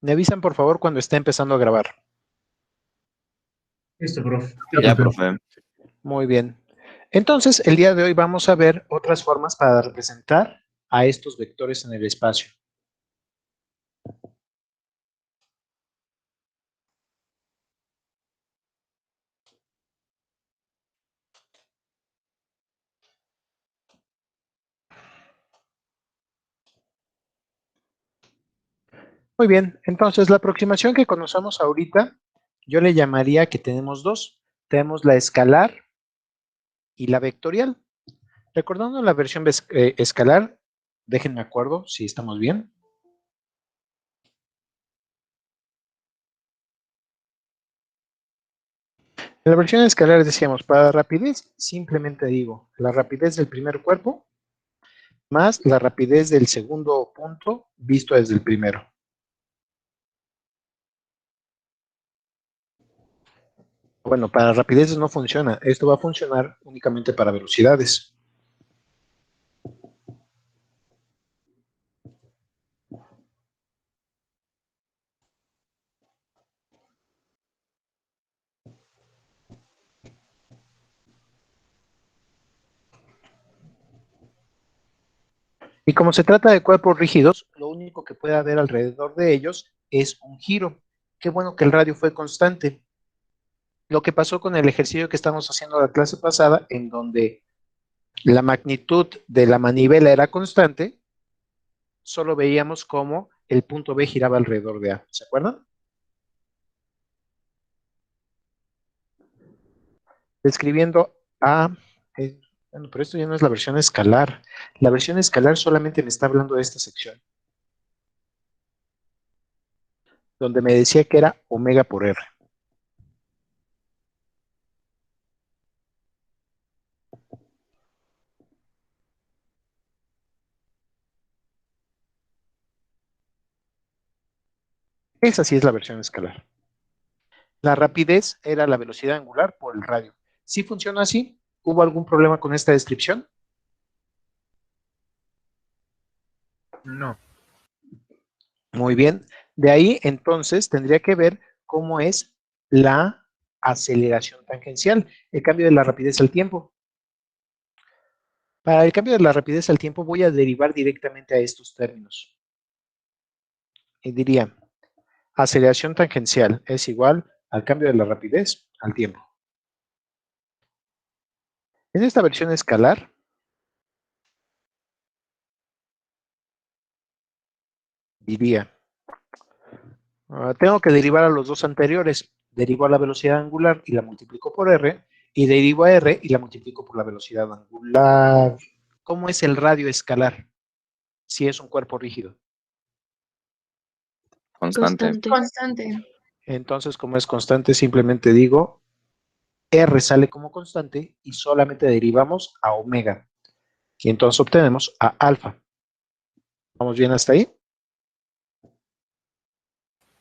Me avisan, por favor, cuando esté empezando a grabar. Listo, profe. Ya, profe. Muy bien. Entonces, el día de hoy vamos a ver otras formas para representar a estos vectores en el espacio. Muy bien, entonces la aproximación que conocemos ahorita, yo le llamaría que tenemos dos. Tenemos la escalar y la vectorial. Recordando la versión escalar, déjenme acuerdo si estamos bien. En la versión escalar decíamos, para rapidez, simplemente digo la rapidez del primer cuerpo más la rapidez del segundo punto visto desde el primero. Bueno, para rapideces no funciona. Esto va a funcionar únicamente para velocidades. Y como se trata de cuerpos rígidos, lo único que puede haber alrededor de ellos es un giro. Qué bueno que el radio fue constante. Lo que pasó con el ejercicio que estamos haciendo la clase pasada, en donde la magnitud de la manivela era constante, solo veíamos cómo el punto B giraba alrededor de A. ¿Se acuerdan? Describiendo A, bueno, pero esto ya no es la versión escalar. La versión escalar solamente me está hablando de esta sección, donde me decía que era omega por R. Esa sí es la versión escalar. La rapidez era la velocidad angular por el radio. ¿Sí funciona así? ¿Hubo algún problema con esta descripción? No. Muy bien. De ahí entonces tendría que ver cómo es la aceleración tangencial, el cambio de la rapidez al tiempo. Para el cambio de la rapidez al tiempo voy a derivar directamente a estos términos. Y diría, aceleración tangencial es igual al cambio de la rapidez al tiempo. En esta versión escalar, diría, tengo que derivar a los dos anteriores. Derivo a la velocidad angular y la multiplico por R, y derivo a R y la multiplico por la velocidad angular. ¿Cómo es el radio escalar si es un cuerpo rígido? Constante. Constante. Entonces, como es constante, simplemente digo R sale como constante y solamente derivamos a omega. Y entonces obtenemos a alfa. ¿Vamos bien hasta ahí?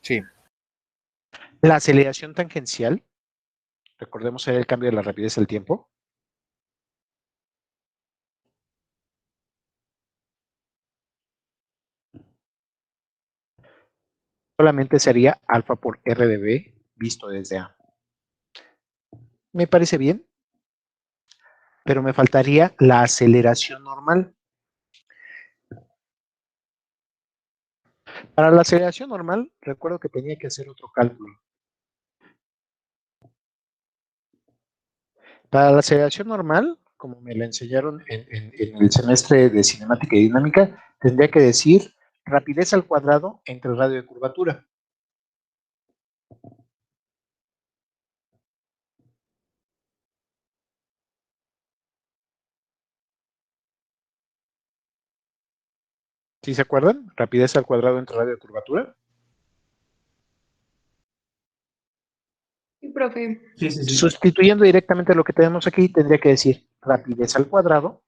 Sí. La aceleración tangencial, recordemos era el cambio de la rapidez al tiempo. Solamente sería alfa por R de B visto desde A. Me parece bien, pero me faltaría la aceleración normal. Para la aceleración normal, recuerdo que tenía que hacer otro cálculo. Para la aceleración normal, como me la enseñaron en el semestre de cinemática y dinámica, tendría que decir rapidez al cuadrado entre el radio de curvatura. ¿Sí se acuerdan? Rapidez al cuadrado entre radio de curvatura. Sí, profe. Sí. Sustituyendo directamente lo que tenemos aquí, tendría que decir rapidez al cuadrado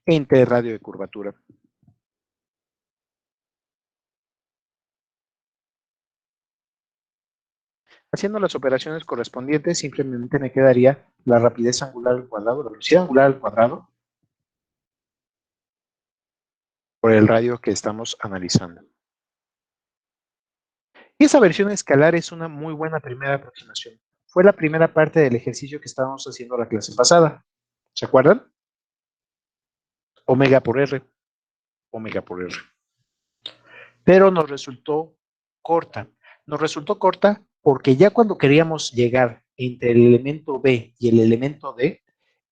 entre radio de curvatura. Haciendo las operaciones correspondientes, simplemente me quedaría la rapidez angular al cuadrado, la velocidad angular al cuadrado, por el radio que estamos analizando. Y esa versión escalar es una muy buena primera aproximación. Fue la primera parte del ejercicio que estábamos haciendo la clase pasada. ¿Se acuerdan? Omega por R. Omega por R. Pero nos resultó corta. Nos resultó corta porque ya cuando queríamos llegar entre el elemento B y el elemento D,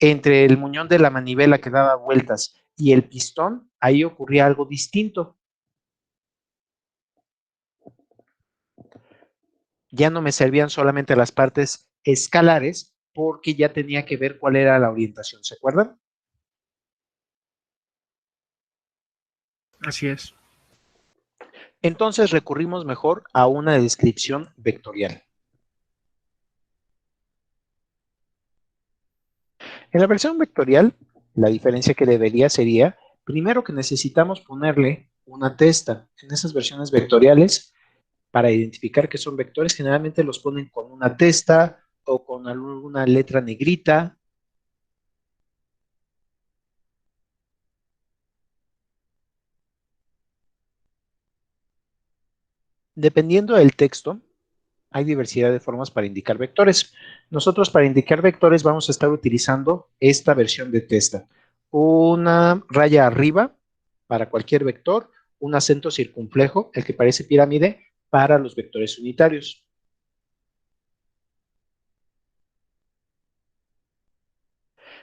entre el muñón de la manivela que daba vueltas y el pistón, ahí ocurría algo distinto. Ya no me servían solamente las partes escalares porque ya tenía que ver cuál era la orientación. ¿Se acuerdan? Así es. Entonces recurrimos mejor a una descripción vectorial. En la versión vectorial, la diferencia que debería sería, primero que necesitamos ponerle una testa. En esas versiones vectoriales, para identificar que son vectores, generalmente los ponen con una testa o con alguna letra negrita. Dependiendo del texto, hay diversidad de formas para indicar vectores. Nosotros para indicar vectores vamos a estar utilizando esta versión de testa. Una raya arriba para cualquier vector, un acento circunflejo, el que parece pirámide, para los vectores unitarios.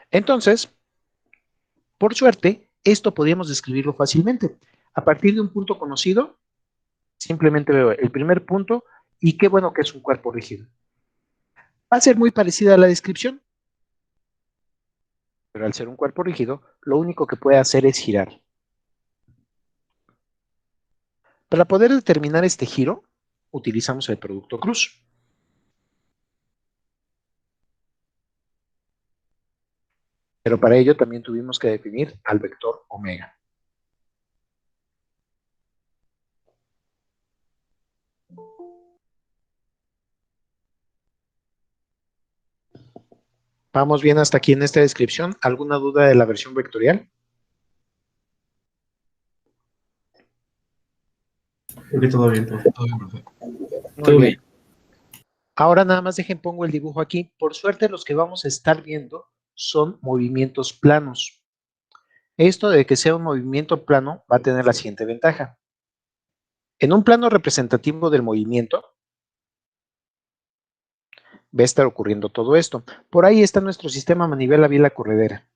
Entonces, por suerte, esto podríamos describirlo fácilmente. A partir de un punto conocido, simplemente veo el primer punto y qué bueno que es un cuerpo rígido. Va a ser muy parecida a la descripción, pero al ser un cuerpo rígido, lo único que puede hacer es girar. Para poder determinar este giro, utilizamos el producto cruz. Pero para ello también tuvimos que definir al vector omega. ¿Vamos bien hasta aquí en esta descripción? ¿Alguna duda de la versión vectorial? Creo que todo bien, profe. Todo bien, profe. Muy bien. Ahora nada más dejen pongo el dibujo aquí. Por suerte los que vamos a estar viendo son movimientos planos. Esto de que sea un movimiento plano va a tener la siguiente ventaja. En un plano representativo del movimiento va a estar ocurriendo todo esto. Por ahí está nuestro sistema manivela biela corredera.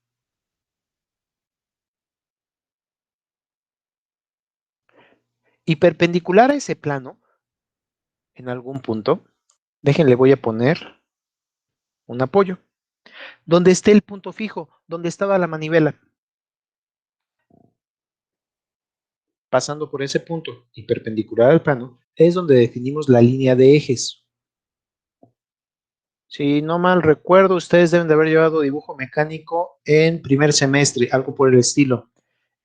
Y perpendicular a ese plano, en algún punto, déjenle voy a poner un apoyo, donde esté el punto fijo, donde estaba la manivela. Pasando por ese punto y perpendicular al plano, es donde definimos la línea de ejes. Si no mal recuerdo, ustedes deben de haber llevado dibujo mecánico en primer semestre, algo por el estilo.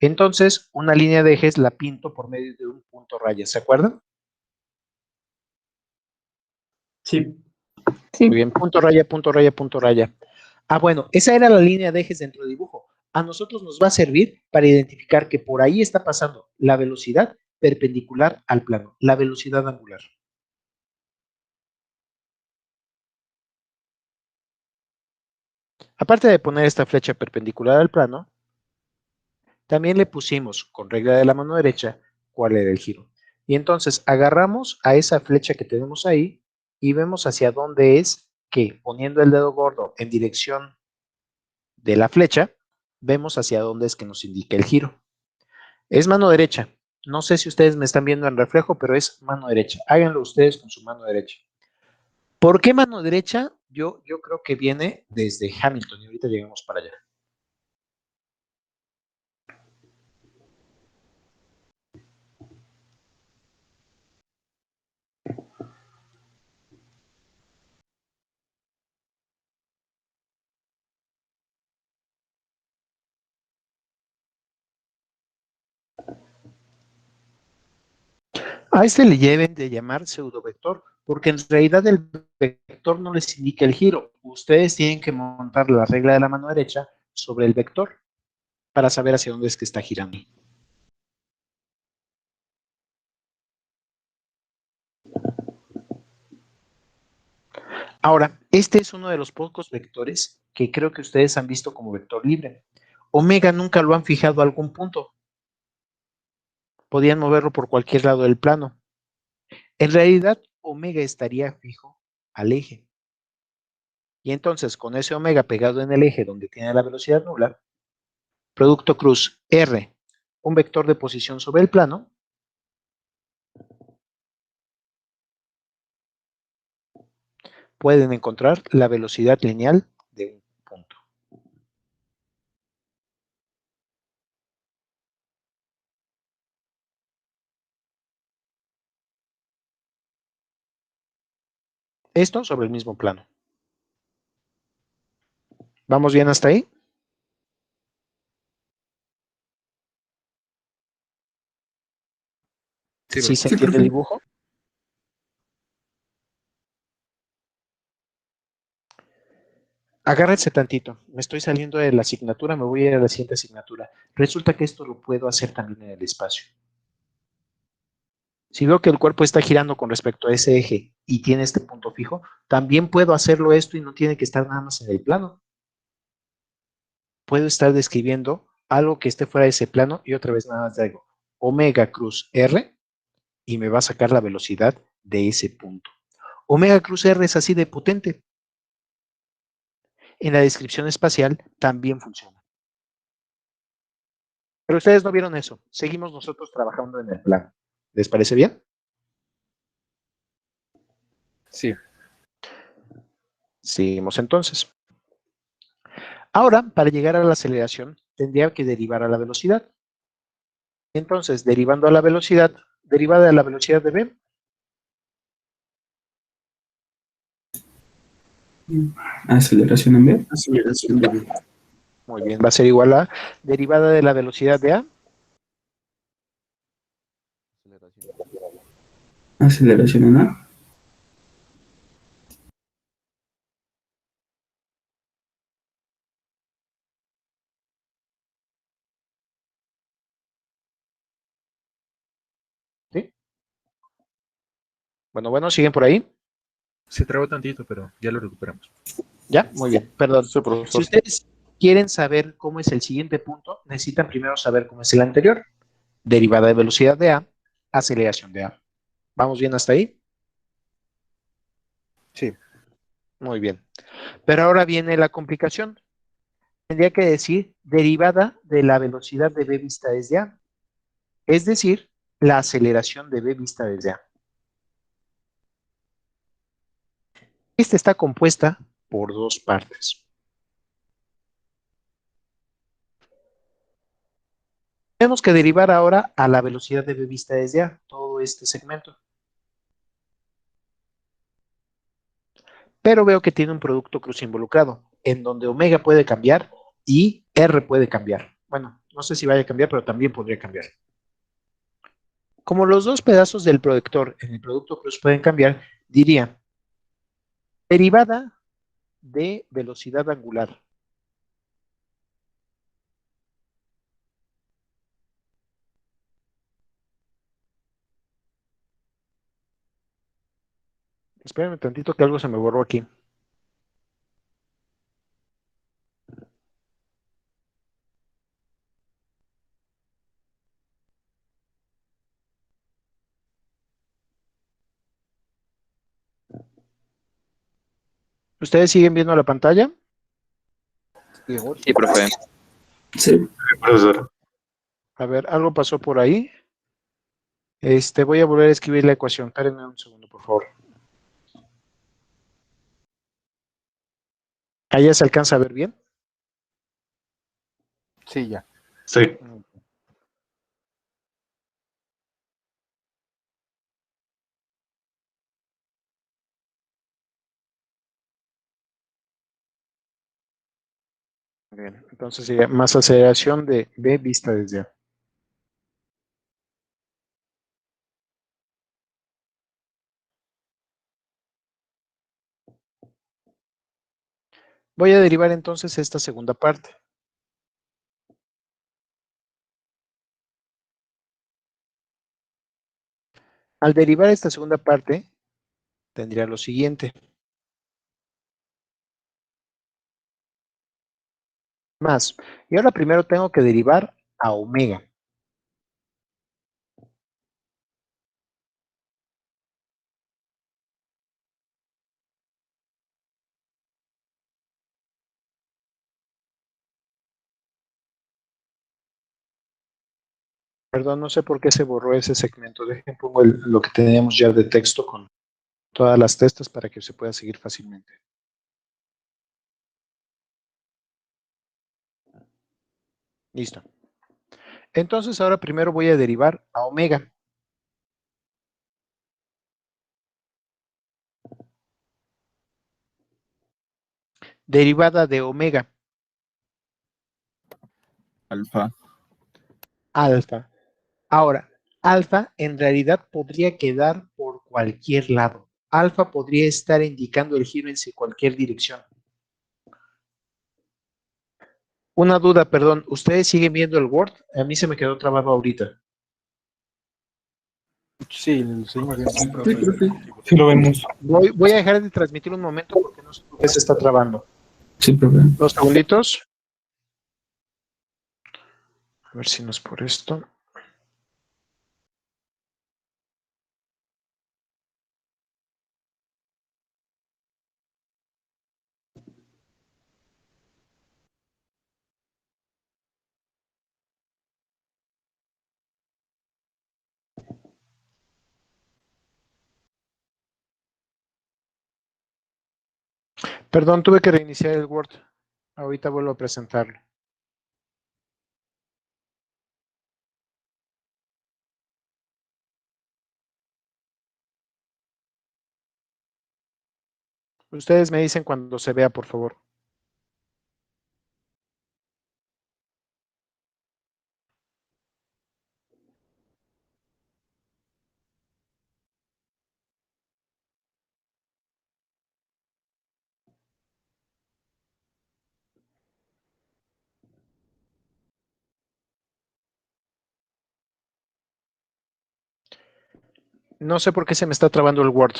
Entonces, una línea de ejes la pinto por medio de un punto raya, ¿se acuerdan? Sí. Sí. Muy bien, punto raya, punto raya, punto raya. Ah, bueno, esa era la línea de ejes dentro del dibujo. A nosotros nos va a servir para identificar que por ahí está pasando la velocidad perpendicular al plano, la velocidad angular. Aparte de poner esta flecha perpendicular al plano, también le pusimos, con regla de la mano derecha, cuál era el giro. Y entonces agarramos a esa flecha que tenemos ahí y vemos hacia dónde es que, poniendo el dedo gordo en dirección de la flecha, vemos hacia dónde es que nos indica el giro. Es mano derecha. No sé si ustedes me están viendo en reflejo, pero es mano derecha. Háganlo ustedes con su mano derecha. ¿Por qué mano derecha? Yo creo que viene desde Hamilton y ahorita llegamos para allá. A este le deben de llamar pseudovector porque en realidad el vector no les indica el giro. Ustedes tienen que montar la regla de la mano derecha sobre el vector para saber hacia dónde es que está girando. Ahora, este es uno de los pocos vectores que creo que ustedes han visto como vector libre. Omega nunca lo han fijado a algún punto. Podían moverlo por cualquier lado del plano. En realidad, omega estaría fijo al eje. Y entonces, con ese omega pegado en el eje donde tiene la velocidad nula, producto cruz R, un vector de posición sobre el plano, pueden encontrar la velocidad lineal de un punto. Esto sobre el mismo plano. ¿Vamos bien hasta ahí? ¿Sí se entiende el dibujo? Agárrense tantito. Me estoy saliendo de la asignatura, me voy a ir a la siguiente asignatura. Resulta que esto lo puedo hacer también en el espacio. Si veo que el cuerpo está girando con respecto a ese eje y tiene este punto fijo, también puedo hacerlo esto y no tiene que estar nada más en el plano. Puedo estar describiendo algo que esté fuera de ese plano y otra vez nada más digo omega cruz R y me va a sacar la velocidad de ese punto. Omega cruz R es así de potente. En la descripción espacial también funciona. Pero ustedes no vieron eso. Seguimos nosotros trabajando en el plano. ¿Les parece bien? Sí. Seguimos entonces. Ahora, para llegar a la aceleración, tendría que derivar a la velocidad. Entonces, derivando a la velocidad, derivada de la velocidad de v, Aceleración en B. Aceleración de B. muy bien, va a ser igual a derivada de la velocidad de a, Aceleración en A. ¿sí? Bueno, siguen por ahí. Se trabó tantito, pero ya lo recuperamos. ¿Ya? Muy bien, perdón. Sí, profesor. Si ustedes quieren saber cómo es el siguiente punto, necesitan primero saber cómo es el anterior. Derivada de velocidad de a, aceleración de a. ¿Vamos bien hasta ahí? Sí. Muy bien. Pero ahora viene la complicación. Tendría que decir derivada de la velocidad de v vista desde a. Es decir, la aceleración de v vista desde a. Esta está compuesta por dos partes. Tenemos que derivar ahora a la velocidad de v vista desde a, todo este segmento. Pero veo que tiene un producto cruz involucrado, en donde omega puede cambiar y r puede cambiar. Bueno, no sé si vaya a cambiar, pero también podría cambiar. Como los dos pedazos del productor en el producto cruz pueden cambiar, diría derivada de velocidad angular. Espérenme tantito que algo se me borró aquí. ¿Ustedes siguen viendo la pantalla? Sí, profe. Sí, profesor. A ver, algo pasó por ahí. Voy a volver a escribir la ecuación. Espérenme un segundo, por favor. ¿Allá se alcanza a ver bien? Sí, ya. Sí. Bien, entonces sería más aceleración de v vista desde a. Voy a derivar entonces esta segunda parte. Al derivar esta segunda parte, tendría lo siguiente. Más. Y ahora primero tengo que derivar a omega. Perdón, no sé por qué se borró ese segmento. Dejen, pongo lo que teníamos ya de texto con todas las testas para que se pueda seguir fácilmente. Listo. Entonces ahora primero voy a derivar a omega. Derivada de omega. Alfa. Alfa. Ahora, alfa en realidad podría quedar por cualquier lado. Alfa podría estar indicando el giro en cualquier dirección. Una duda, perdón, ¿ustedes siguen viendo el Word? A mí se me quedó trabado ahorita. Sí, lo seguimos viendo. Sí, profe. Sí lo vemos. Voy a dejar de transmitir un momento porque no sé por qué se está trabando. Sí, profe. 2 segunditos. A ver si no es por esto. Perdón, tuve que reiniciar el Word. Ahorita vuelvo a presentarlo. Ustedes me dicen cuando se vea, por favor. No sé por qué se me está trabando el Word.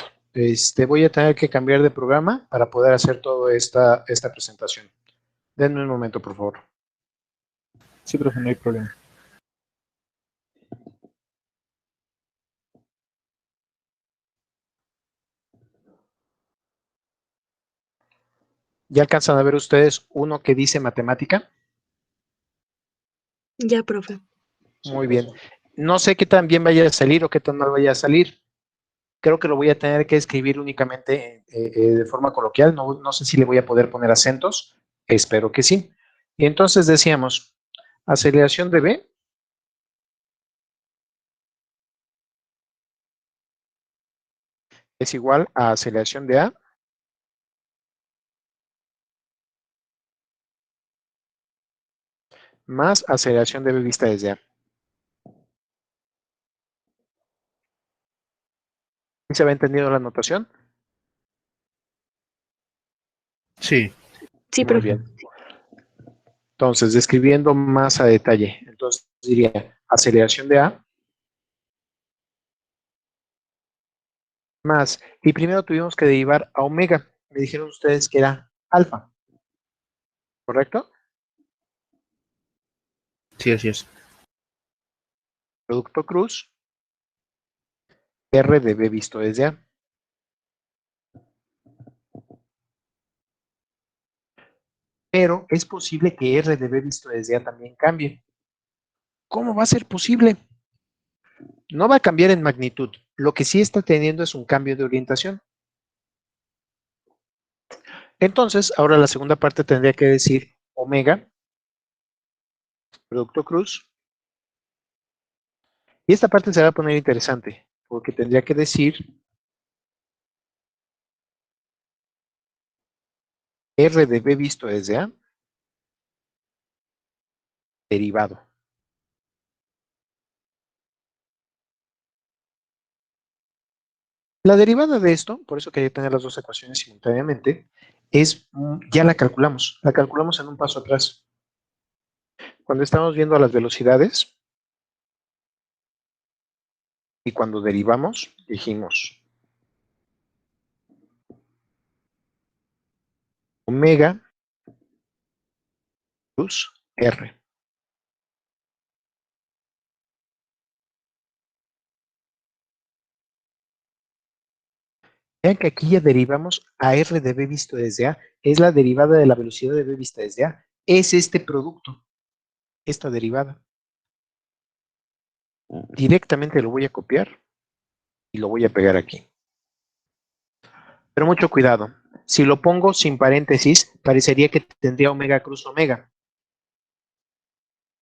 Voy a tener que cambiar de programa para poder hacer toda esta presentación. Denme un momento, por favor. Sí, profe, no hay problema. ¿Ya alcanzan a ver ustedes uno que dice matemática? Ya, profe. Muy bien. No sé qué tan bien vaya a salir o qué tan mal vaya a salir. Creo que lo voy a tener que escribir únicamente de forma coloquial. No sé si le voy a poder poner acentos. Espero que sí. Y entonces decíamos, aceleración de B es igual a aceleración de A más aceleración de B vista desde A. ¿Se va entendiendo la notación? Sí. Sí, Muy profe. bien. Entonces, describiendo más a detalle, entonces diría aceleración de A más, y primero tuvimos que derivar a omega. Me dijeron ustedes que era alfa, ¿correcto? Sí, así es. Producto cruz, R de B visto desde A. Pero es posible que R de B visto desde A también cambie. ¿Cómo va a ser posible? No va a cambiar en magnitud. Lo que sí está teniendo es un cambio de orientación. Entonces, ahora la segunda parte tendría que decir omega, producto cruz. Y esta parte se va a poner interesante, porque tendría que decir R de B visto desde A, derivado. La derivada de esto, por eso quería tener las dos ecuaciones simultáneamente, ya la calculamos en un paso atrás. Cuando estamos viendo las velocidades y cuando derivamos, dijimos omega plus R. Vean que aquí ya derivamos a R de B visto desde A. Es la derivada de la velocidad de B vista desde A. Es este producto, esta derivada. Directamente lo voy a copiar y lo voy a pegar aquí. Pero mucho cuidado. Si lo pongo sin paréntesis, parecería que tendría omega cruz omega.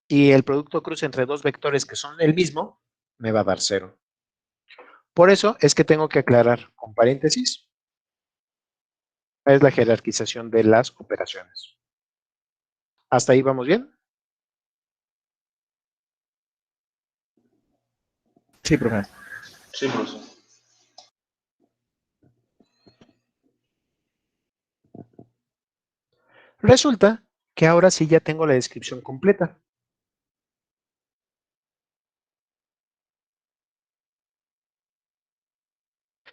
Y el producto cruz entre dos vectores que son el mismo, me va a dar 0. Por eso es que tengo que aclarar con paréntesis. Es la jerarquización de las operaciones. ¿Hasta ahí vamos bien? Sí, profe. Sí, profesor. Resulta que ahora sí ya tengo la descripción completa.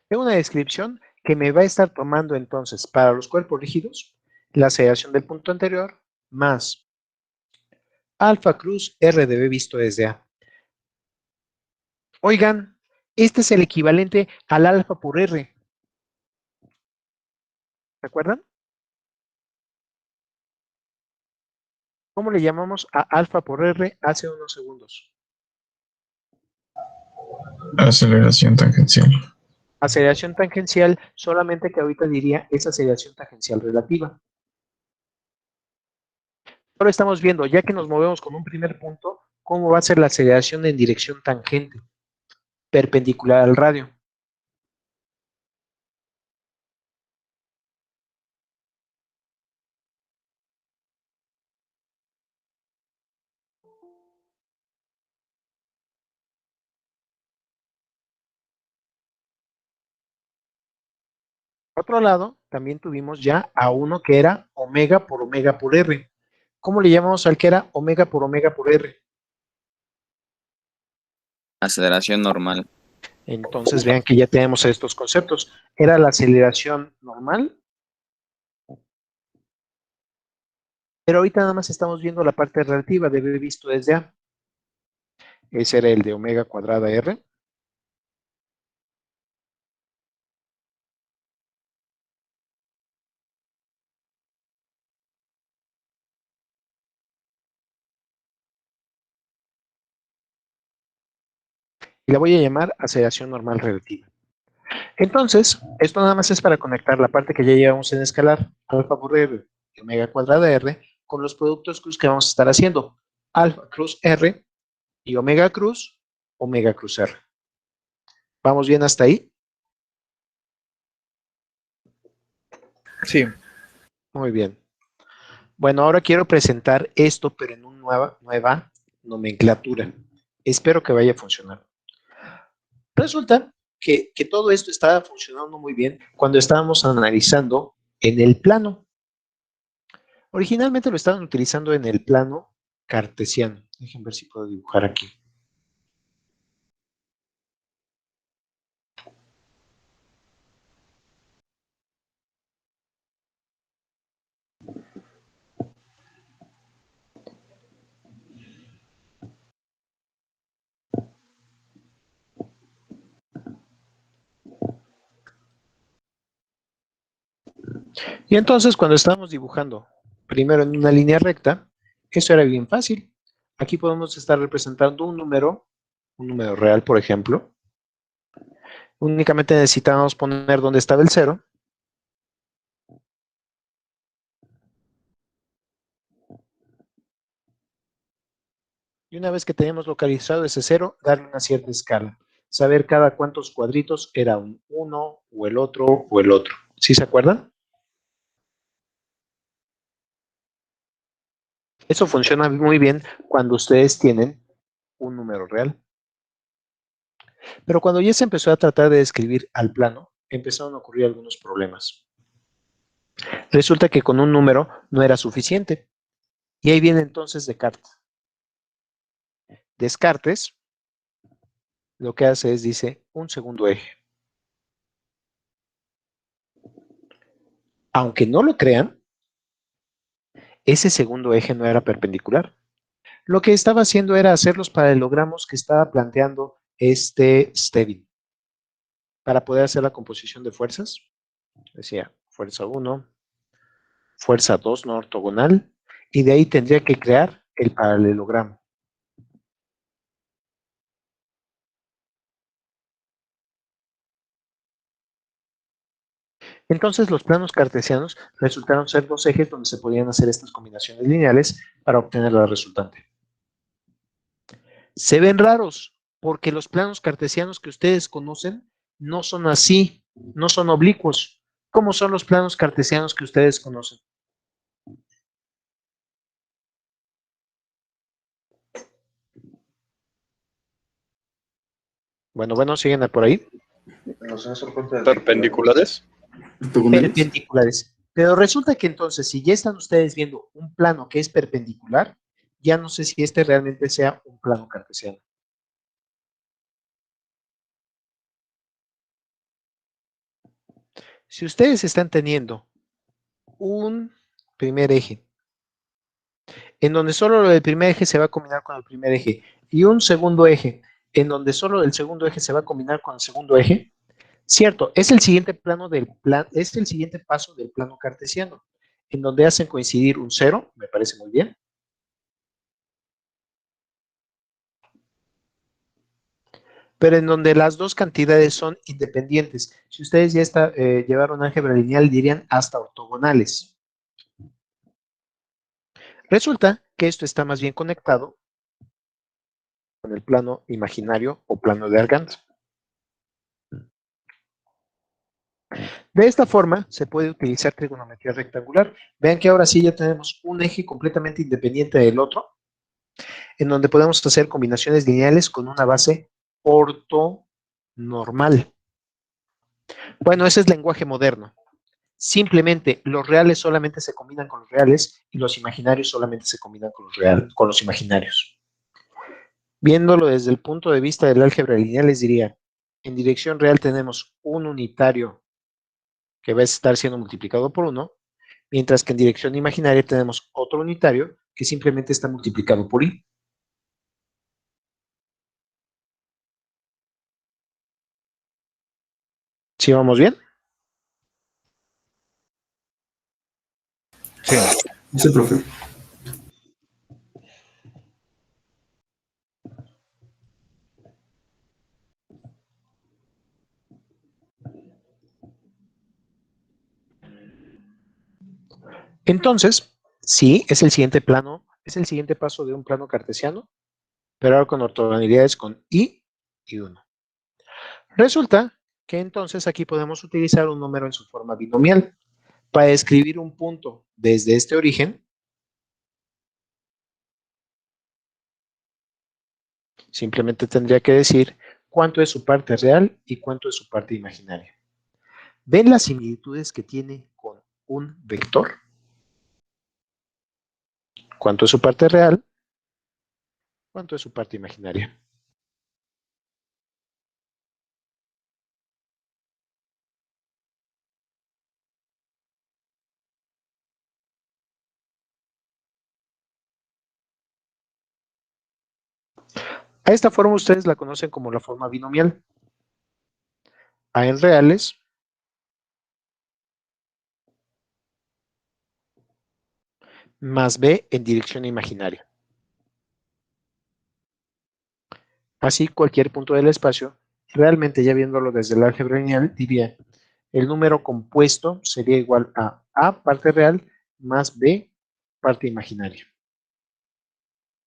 Tengo una descripción que me va a estar tomando entonces para los cuerpos rígidos la aceleración del punto anterior más alfa cruz R de B visto desde A. Oigan, este es el equivalente al alfa por R. ¿Se acuerdan? ¿Cómo le llamamos a alfa por R hace unos segundos? Aceleración tangencial. Aceleración tangencial, solamente que ahorita diría es aceleración tangencial relativa. Ahora estamos viendo, ya que nos movemos con un primer punto, cómo va a ser la aceleración en dirección tangente, perpendicular al radio. Por otro lado, también tuvimos ya a uno que era omega por R. ¿Cómo le llamamos al que era omega por R? Aceleración normal. Entonces vean que ya tenemos estos conceptos. Era la aceleración normal, pero ahorita nada más estamos viendo la parte relativa de B visto desde A. Ese era el de omega cuadrada R. Y la voy a llamar aceleración normal relativa. Entonces, esto nada más es para conectar la parte que ya llevamos en escalar, alfa por R y omega cuadrada R, con los productos cruz que vamos a estar haciendo. Alfa cruz R y omega cruz R. ¿Vamos bien hasta ahí? Sí. Muy bien. Bueno, ahora quiero presentar esto, pero en una nueva nomenclatura. Espero que vaya a funcionar. Resulta que todo esto estaba funcionando muy bien cuando estábamos analizando en el plano. Originalmente lo estaban utilizando en el plano cartesiano. Déjenme ver si puedo dibujar aquí. Y entonces cuando estábamos dibujando primero en una línea recta, eso era bien fácil. Aquí podemos estar representando un número real, por ejemplo. Únicamente necesitábamos poner dónde estaba el cero. Y una vez que teníamos localizado ese cero, darle una cierta escala. Saber cada cuántos cuadritos era un uno o el otro o el otro. ¿Sí se acuerdan? Eso funciona muy bien cuando ustedes tienen un número real. Pero cuando ya se empezó a tratar de describir al plano, empezaron a ocurrir algunos problemas. Resulta que con un número no era suficiente. Y ahí viene entonces Descartes. Descartes lo que hace es, dice, un segundo eje. Aunque no lo crean, ese segundo eje no era perpendicular. Lo que estaba haciendo era hacer los paralelogramos que estaba planteando Stevin para poder hacer la composición de fuerzas. Decía fuerza 1, fuerza 2 no ortogonal, y de ahí tendría que crear el paralelogramo. Entonces los planos cartesianos resultaron ser dos ejes donde se podían hacer estas combinaciones lineales para obtener la resultante. Se ven raros porque los planos cartesianos que ustedes conocen no son así, no son oblicuos. ¿Cómo son los planos cartesianos que ustedes conocen? Bueno, siguen por ahí. Perpendiculares. ¿Ortogonales? Perpendiculares. Pero resulta que entonces, si ya están ustedes viendo un plano que es perpendicular, ya no sé si este realmente sea un plano cartesiano. Si ustedes están teniendo un primer eje, en donde solo el primer eje se va a combinar con el primer eje, y un segundo eje, en donde solo el segundo eje se va a combinar con el segundo eje, cierto, es el siguiente es el siguiente paso del plano cartesiano, en donde hacen coincidir un cero, me parece muy bien, pero en donde las dos cantidades son independientes. Si ustedes ya llevaron álgebra lineal, dirían hasta ortogonales. Resulta que esto está más bien conectado con el plano imaginario o plano de Argand. De esta forma se puede utilizar trigonometría rectangular. Vean que ahora sí ya tenemos un eje completamente independiente del otro, en donde podemos hacer combinaciones lineales con una base ortonormal. Bueno, ese es lenguaje moderno. Simplemente los reales solamente se combinan con los reales y los imaginarios solamente se combinan con los imaginarios. Viéndolo desde el punto de vista del álgebra lineal, les diría, en dirección real tenemos un unitario que va a estar siendo multiplicado por 1, mientras que en dirección imaginaria tenemos otro unitario que simplemente está multiplicado por i. ¿Sí vamos bien? Sí. Sí, profe. Entonces, sí, es el siguiente plano, es el siguiente paso de un plano cartesiano, pero ahora con ortogonalidades con i y 1. Resulta que entonces aquí podemos utilizar un número en su forma binomial. Para escribir un punto desde este origen, simplemente tendría que decir cuánto es su parte real y cuánto es su parte imaginaria. ¿Ven las similitudes que tiene con un vector? ¿Cuánto es su parte real? ¿Cuánto es su parte imaginaria? A esta forma ustedes la conocen como la forma binomial. A en reales más b en dirección imaginaria. Así, cualquier punto del espacio, realmente ya viéndolo desde el álgebra lineal, diría el número compuesto sería igual a parte real más b parte imaginaria.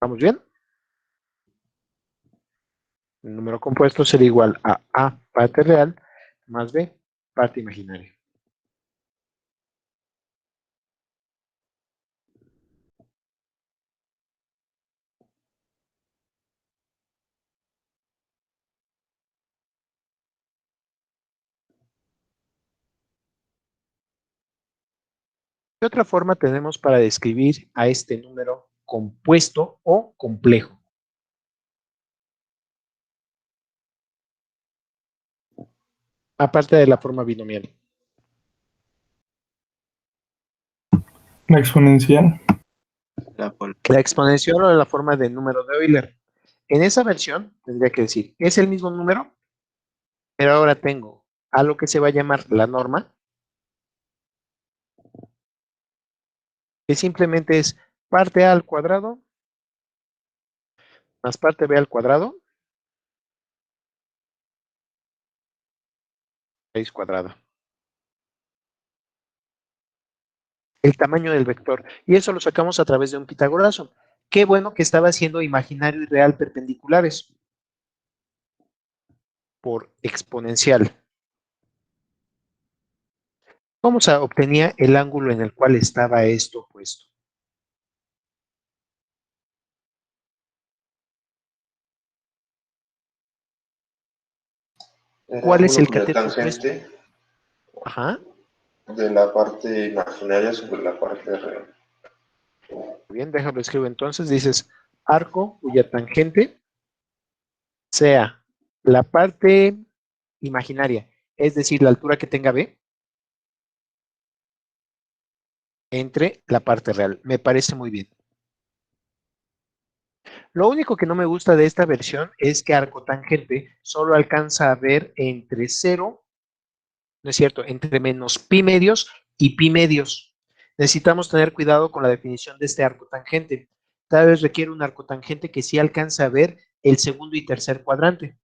¿Vamos bien? El número compuesto sería igual a parte real más b parte imaginaria. ¿Qué otra forma tenemos para describir a este número compuesto o complejo? Aparte de la forma binomial. La exponencial. La exponencial o la forma de número de Euler. En esa versión tendría que decir, es el mismo número, pero ahora tengo a lo que se va a llamar la norma, que simplemente es parte A al cuadrado más parte B al cuadrado, raíz cuadrada. El tamaño del vector. Y eso lo sacamos a través de un pitagorazo. Qué bueno que estaba haciendo imaginario y real perpendiculares por exponencial. ¿Cómo se obtenía el ángulo en el cual estaba esto puesto? El ¿Cuál es ángulo el con la cateto opuesto? tangente Ajá. de la parte imaginaria sobre la parte real. Bien, déjalo escribo entonces. Dices arco cuya tangente sea la parte imaginaria, es decir, la altura que tenga B, entre la parte real. Me parece muy bien. Lo único que no me gusta de esta versión es que arco tangente solo alcanza a ver entre 0, no es cierto, entre menos pi medios y pi medios. Necesitamos tener cuidado con la definición de este arco tangente. Tal vez requiere un arco tangente que sí alcanza a ver el segundo y tercer cuadrante.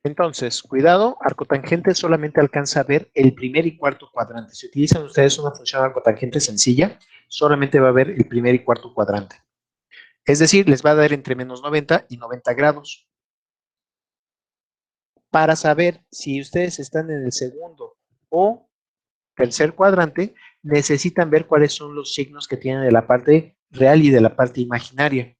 Entonces, cuidado, arcotangente solamente alcanza a ver el primer y cuarto cuadrante. Si utilizan ustedes una función arcotangente sencilla, solamente va a ver el primer y cuarto cuadrante. Es decir, les va a dar entre menos 90 y 90 grados. Para saber si ustedes están en el segundo o tercer cuadrante, necesitan ver cuáles son los signos que tienen de la parte real y de la parte imaginaria.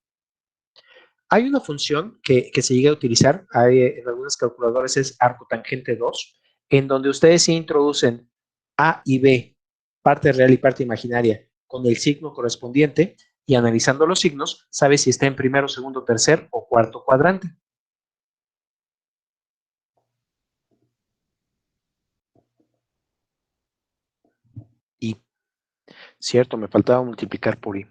Hay una función que se llega a utilizar en algunas calculadoras, es arcotangente 2, en donde ustedes se introducen A y B, parte real y parte imaginaria, con el signo correspondiente, y analizando los signos, sabe si está en primero, segundo, tercer o cuarto cuadrante. Y, cierto, me faltaba multiplicar por I.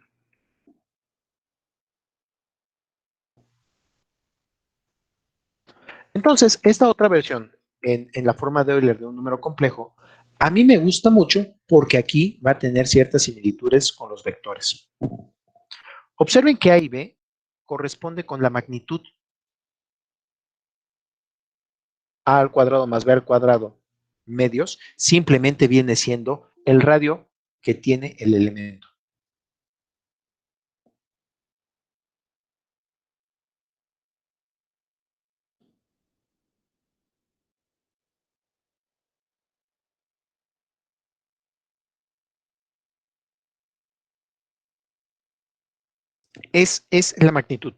Entonces, esta otra versión, en la forma de Euler de un número complejo, a mí me gusta mucho porque aquí va a tener ciertas similitudes con los vectores. Observen que A y B corresponde con la magnitud A al cuadrado más B al cuadrado medios, simplemente viene siendo el radio que tiene el elemento. Es la magnitud.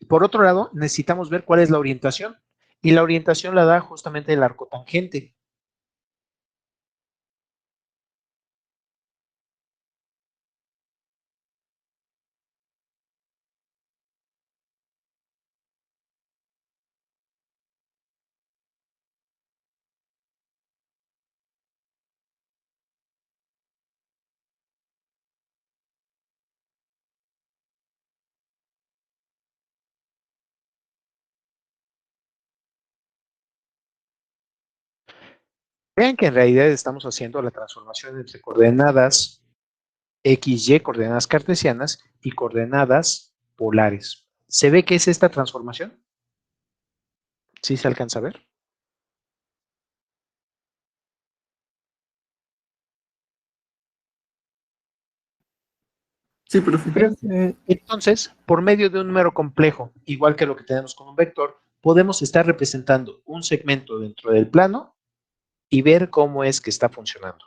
Por otro lado, necesitamos ver cuál es la orientación. Y la orientación la da justamente el arcotangente. Vean que en realidad estamos haciendo la transformación entre coordenadas XY, coordenadas cartesianas, y coordenadas polares. ¿Se ve qué es esta transformación? ¿Sí se alcanza a ver? Sí, profe. Entonces, por medio de un número complejo, igual que lo que tenemos con un vector, podemos estar representando un segmento dentro del plano y ver cómo es que está funcionando.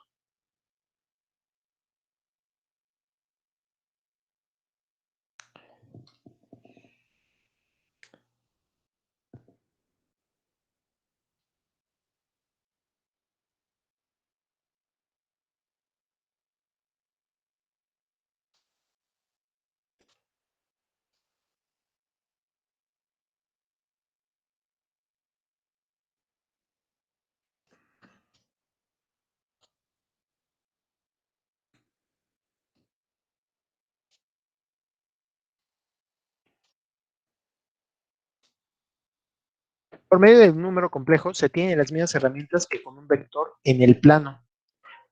Por medio del número complejo se tienen las mismas herramientas que con un vector en el plano.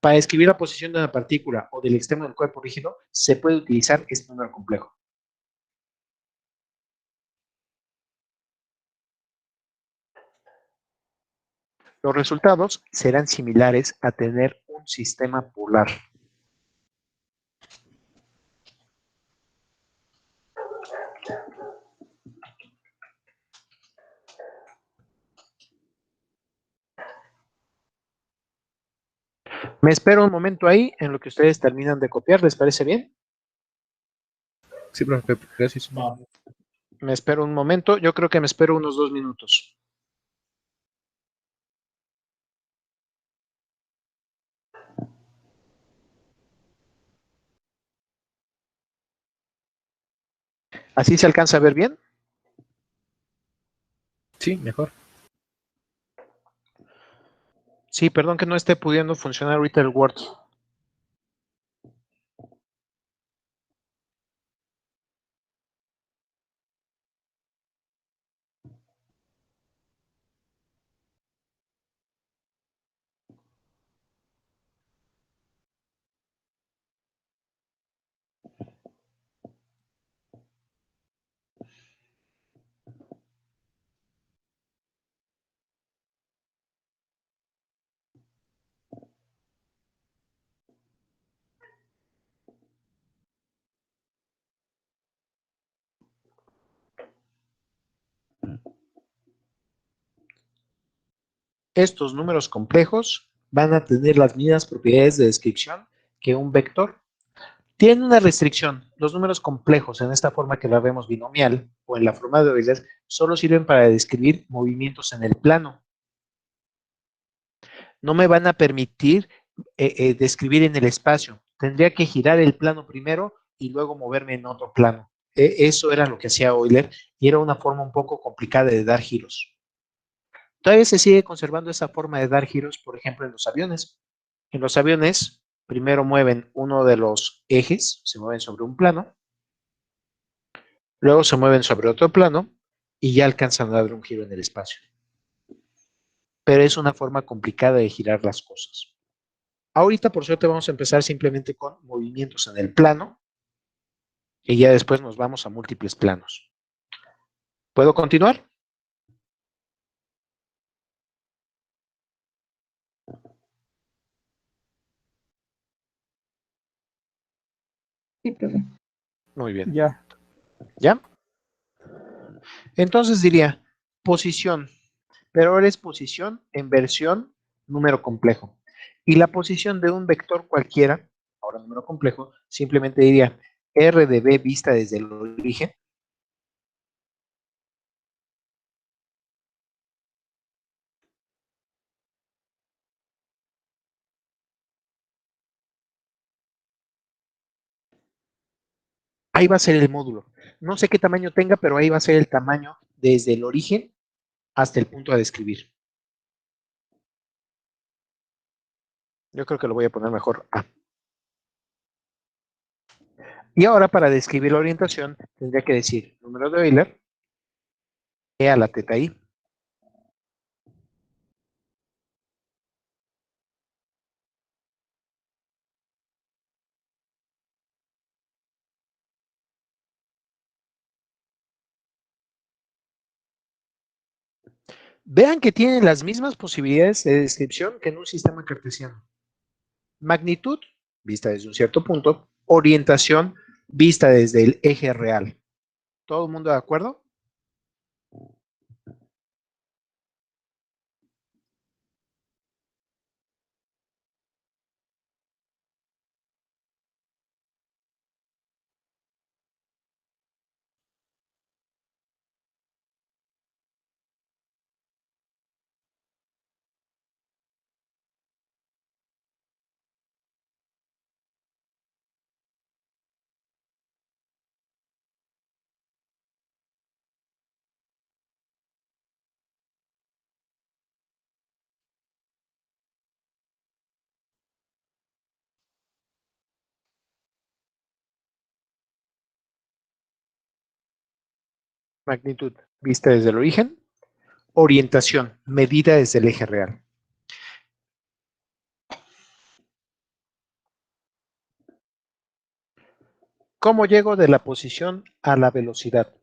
Para describir la posición de una partícula o del extremo del cuerpo rígido, se puede utilizar este número complejo. Los resultados serán similares a tener un sistema polar. Me espero un momento ahí en lo que ustedes terminan de copiar, ¿les parece bien? Sí, profe, gracias. Me espero un momento, yo creo que me espero unos 2 minutos. ¿Así se alcanza a ver bien? Sí, mejor. Sí, perdón que no esté pudiendo funcionar ahorita el Word. Estos números complejos van a tener las mismas propiedades de descripción que un vector. Tienen una restricción. Los números complejos en esta forma que la vemos binomial o en la forma de Euler solo sirven para describir movimientos en el plano. No me van a permitir describir en el espacio. Tendría que girar el plano primero y luego moverme en otro plano. Eso era lo que hacía Euler y era una forma un poco complicada de dar giros. Todavía se sigue conservando esa forma de dar giros, por ejemplo, en los aviones. En los aviones, primero mueven uno de los ejes, se mueven sobre un plano, luego se mueven sobre otro plano y ya alcanzan a dar un giro en el espacio. Pero es una forma complicada de girar las cosas. Ahorita, por suerte, vamos a empezar simplemente con movimientos en el plano y ya después nos vamos a múltiples planos. ¿Puedo continuar? Sí, profe. Muy bien. Ya. ¿Ya? Entonces diría posición, pero ahora es posición en versión número complejo. Y la posición de un vector cualquiera, ahora número complejo, simplemente diría R de B vista desde el origen. Ahí va a ser el módulo. No sé qué tamaño tenga, pero ahí va a ser el tamaño desde el origen hasta el punto a describir. Yo creo que lo voy a poner mejor A. Y ahora para describir la orientación tendría que decir número de Euler, E a la teta I. Vean que tienen las mismas posibilidades de descripción que en un sistema cartesiano. Magnitud, vista desde un cierto punto. Orientación, vista desde el eje real. ¿Todo el mundo de acuerdo? Magnitud, vista desde el origen. Orientación, medida desde el eje real. ¿Cómo llego de la posición a la velocidad?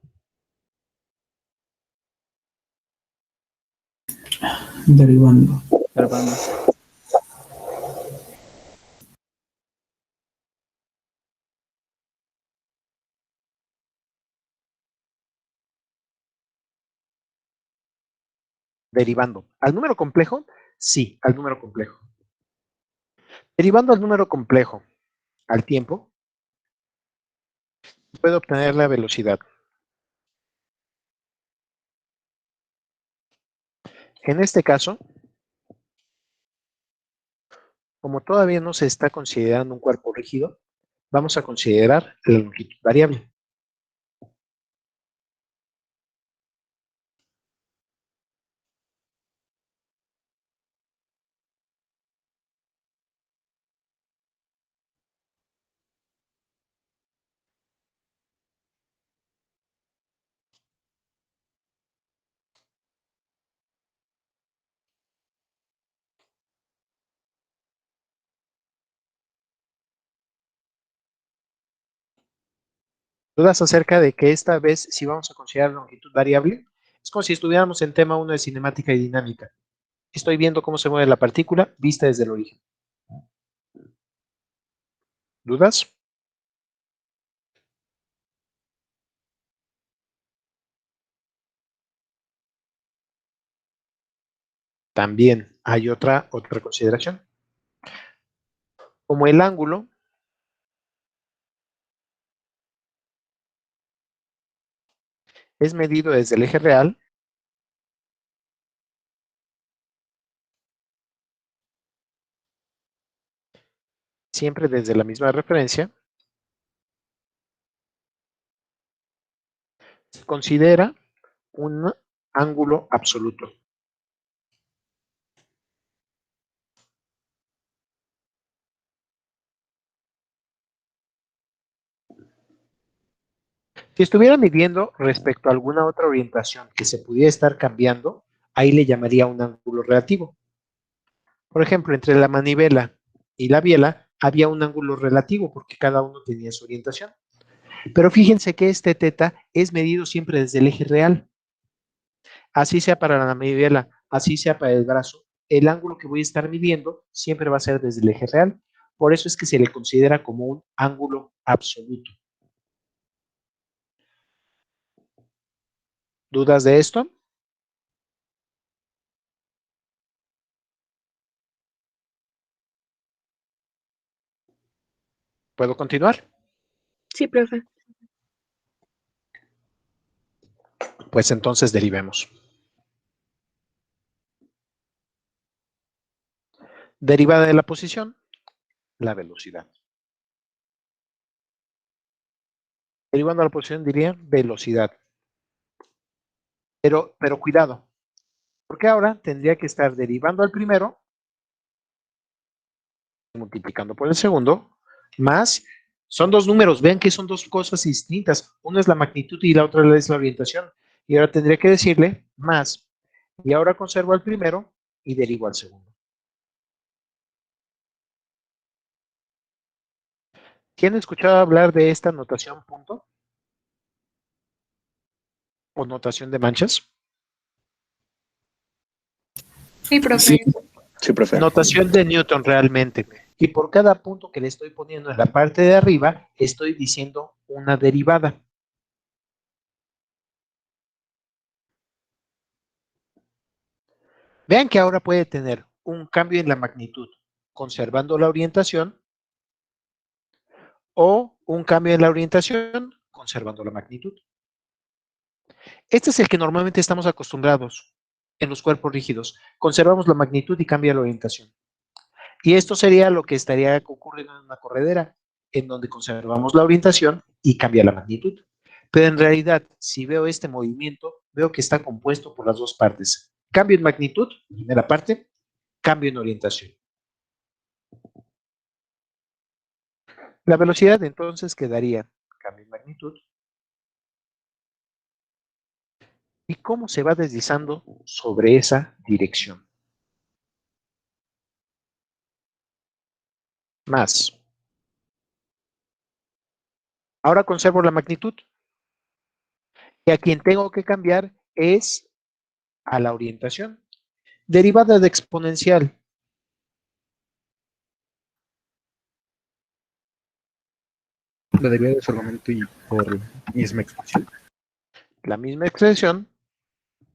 Derivando. Derivando. ¿Al número complejo? Sí, al número complejo. Derivando al número complejo al tiempo, puedo obtener la velocidad. En este caso, como todavía no se está considerando un cuerpo rígido, vamos a considerar la longitud variable. ¿Dudas acerca de que esta vez sí vamos a considerar longitud variable? Es como si estuviéramos en tema 1 de cinemática y dinámica. Estoy viendo cómo se mueve la partícula vista desde el origen. ¿Dudas? También hay otra consideración. Como el ángulo es medido desde el eje real, siempre desde la misma referencia, se considera un ángulo absoluto. Si estuviera midiendo respecto a alguna otra orientación que se pudiera estar cambiando, ahí le llamaría un ángulo relativo. Por ejemplo, entre la manivela y la biela había un ángulo relativo porque cada uno tenía su orientación. Pero fíjense que este teta es medido siempre desde el eje real. Así sea para la manivela, así sea para el brazo, el ángulo que voy a estar midiendo siempre va a ser desde el eje real. Por eso es que se le considera como un ángulo absoluto. ¿Dudas de esto? ¿Puedo continuar? Sí, profe. Pues entonces derivemos. Derivada de la posición, la velocidad. Derivando a la posición diría velocidad. Pero cuidado, porque ahora tendría que estar derivando al primero, multiplicando por el segundo, más, son dos números, vean que son dos cosas distintas. Una es la magnitud y la otra es la orientación. Y ahora tendría que decirle más. Y ahora conservo al primero y derivo al segundo. ¿Quién ha escuchado hablar de esta notación punto? ¿O notación de manchas? Sí, profe. Sí, profe. Notación de Newton realmente. Y por cada punto que le estoy poniendo en la parte de arriba, estoy diciendo una derivada. Vean que ahora puede tener un cambio en la magnitud, conservando la orientación, o un cambio en la orientación, conservando la magnitud. Este es el que normalmente estamos acostumbrados en los cuerpos rígidos. Conservamos la magnitud y cambia la orientación. Y esto sería lo que estaría ocurriendo en una corredera, en donde conservamos la orientación y cambia la magnitud. Pero en realidad, si veo este movimiento, veo que está compuesto por las dos partes. Cambio en magnitud, primera parte, cambio en orientación. La velocidad entonces quedaría cambio en magnitud. ¿Y cómo se va deslizando sobre esa dirección? Más. Ahora conservo la magnitud. Y a quien tengo que cambiar es a la orientación. Derivada de exponencial. La derivada de su argumento y por misma expresión. La misma expresión,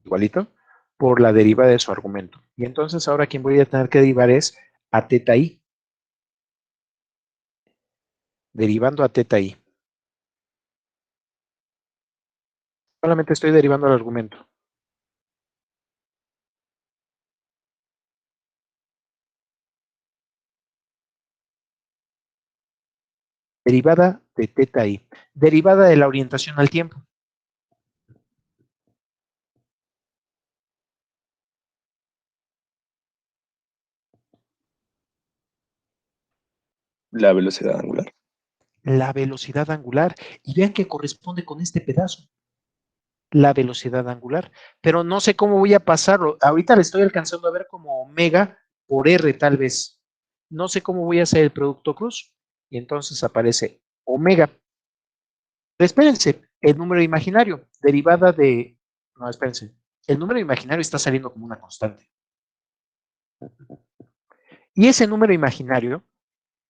igualito, por la derivada de su argumento. Y entonces ahora quien voy a tener que derivar es a teta i. Derivando a teta i. Solamente estoy derivando el argumento. Derivada de teta i. Derivada de la orientación al tiempo. La velocidad angular. La velocidad angular. Y vean que corresponde con este pedazo. La velocidad angular. Pero no sé cómo voy a pasarlo. Ahorita le estoy alcanzando a ver como omega por r tal vez. No sé cómo voy a hacer el producto cruz. Y entonces aparece omega. Pero espérense, el número imaginario, derivada de... No, espérense. El número imaginario está saliendo como una constante. Y ese número imaginario,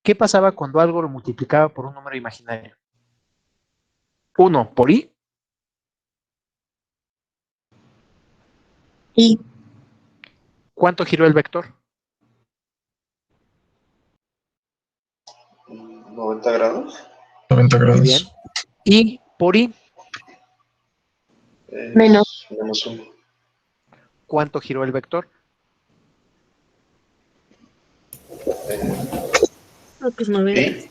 ¿qué pasaba cuando algo lo multiplicaba por un número imaginario? 1 por i. Y ¿Cuánto giró el vector? 90 grados. 90 Muy bien. grados. Y por i, Menos. Menos 1. ¿cuánto giró el vector? Creo que es 90. Y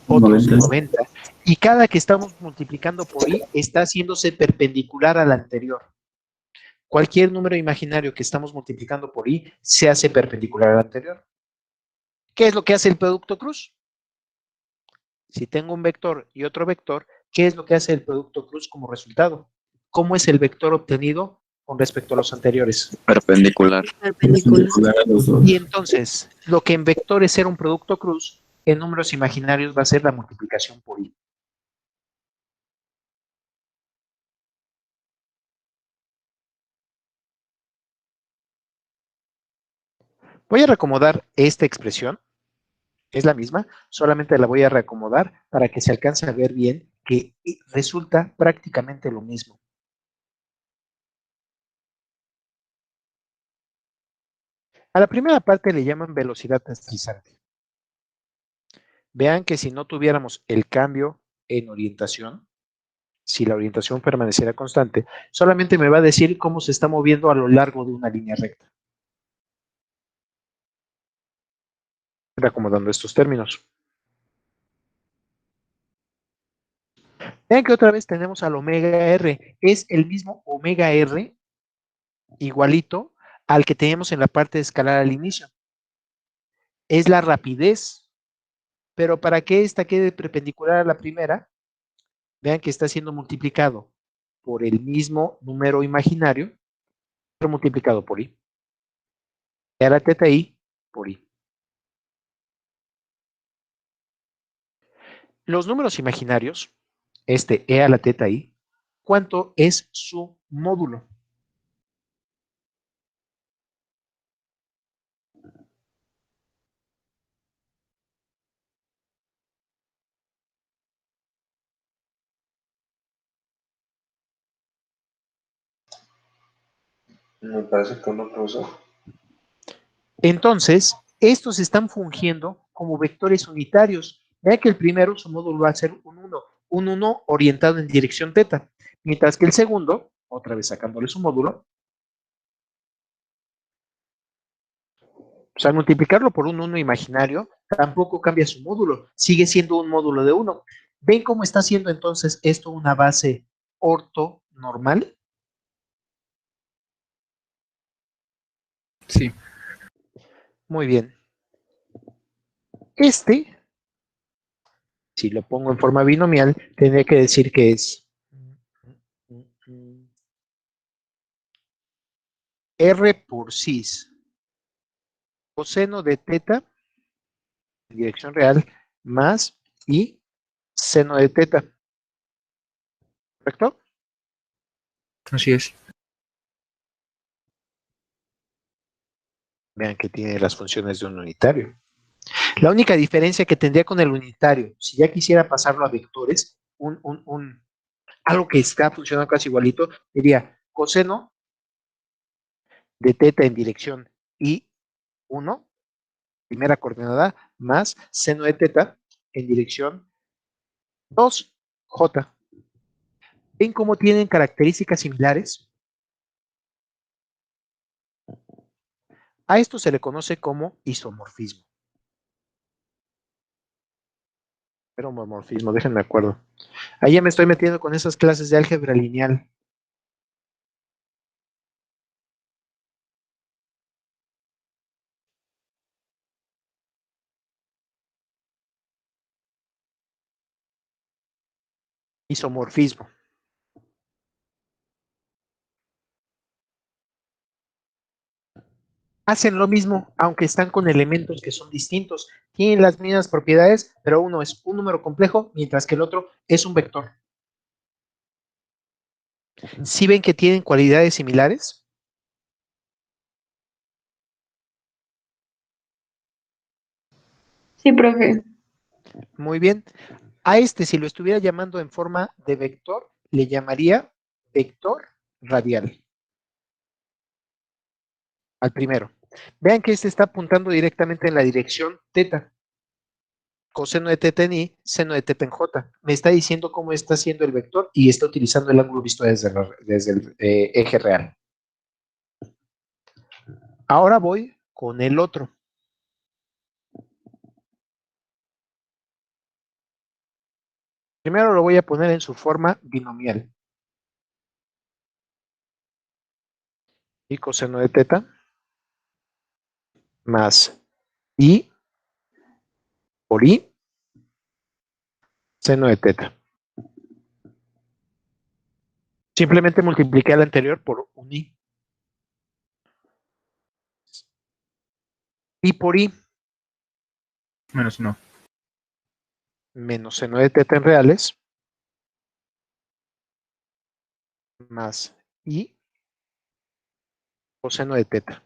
Otros 90. 90. Y cada que estamos multiplicando por i está haciéndose perpendicular al anterior. Cualquier número imaginario que estamos multiplicando por i se hace perpendicular al anterior. ¿Qué es lo que hace el producto cruz? Si tengo un vector y otro vector, ¿qué es lo que hace el producto cruz como resultado? ¿Cómo es el vector obtenido con respecto a los anteriores? Perpendicular. Perpendicular a los dos. Y entonces, lo que en vectores era un producto cruz, en números imaginarios va a ser la multiplicación por i. Voy a reacomodar esta expresión. Es la misma, solamente la voy a reacomodar para que se alcance a ver bien que resulta prácticamente lo mismo. A la primera parte le llaman velocidad deslizante. Vean que si no tuviéramos el cambio en orientación, si la orientación permaneciera constante, solamente me va a decir cómo se está moviendo a lo largo de una línea recta. Reacomodando estos términos. Vean que otra vez tenemos al omega r. Es el mismo omega r igualito al que teníamos en la parte de escalar al inicio. Es la rapidez, pero para que esta quede perpendicular a la primera, vean que está siendo multiplicado por el mismo número imaginario, pero multiplicado por i. Y ahora teta i por i. Los números imaginarios, este e a la teta i, ¿cuánto es su módulo? Me parece que no, profesor. Entonces, estos están fungiendo como vectores unitarios. Vea que el primero, su módulo va a ser un 1 orientado en dirección teta, mientras que el segundo, otra vez sacándole su módulo, pues al multiplicarlo por un 1 imaginario, tampoco cambia su módulo, sigue siendo un módulo de 1. ¿Ven cómo está haciendo entonces esto una base ortonormal? Sí. Muy bien. Este, si lo pongo en forma binomial, tendría que decir que es R por cis coseno de teta en dirección real más y seno de teta. ¿Correcto? Así es. Vean que tiene las funciones de un unitario. La única diferencia que tendría con el unitario, si ya quisiera pasarlo a vectores, algo que está funcionando casi igualito, sería coseno de teta en dirección I1, primera coordenada, más seno de teta en dirección 2J. ¿Ven cómo tienen características similares? A esto se le conoce como isomorfismo. Pero homomorfismo, déjenme acuerdo. Ahí ya me estoy metiendo con esas clases de álgebra lineal. Isomorfismo. Hacen lo mismo, aunque están con elementos que son distintos. Tienen las mismas propiedades, pero uno es un número complejo, mientras que el otro es un vector. ¿Sí ven que tienen cualidades similares? Sí, profe. Muy bien. A este, si lo estuviera llamando en forma de vector, le llamaría vector radial. Al primero. Vean que este está apuntando directamente en la dirección teta. Coseno de teta en I, seno de teta en J. Me está diciendo cómo está haciendo el vector y está utilizando el ángulo visto desde el eje real. Ahora voy con el otro. Primero lo voy a poner en su forma binomial. Y coseno de teta más I por I seno de teta. Simplemente multipliqué al anterior por un I. I por I Menos uno. menos seno de teta en reales más I coseno de teta.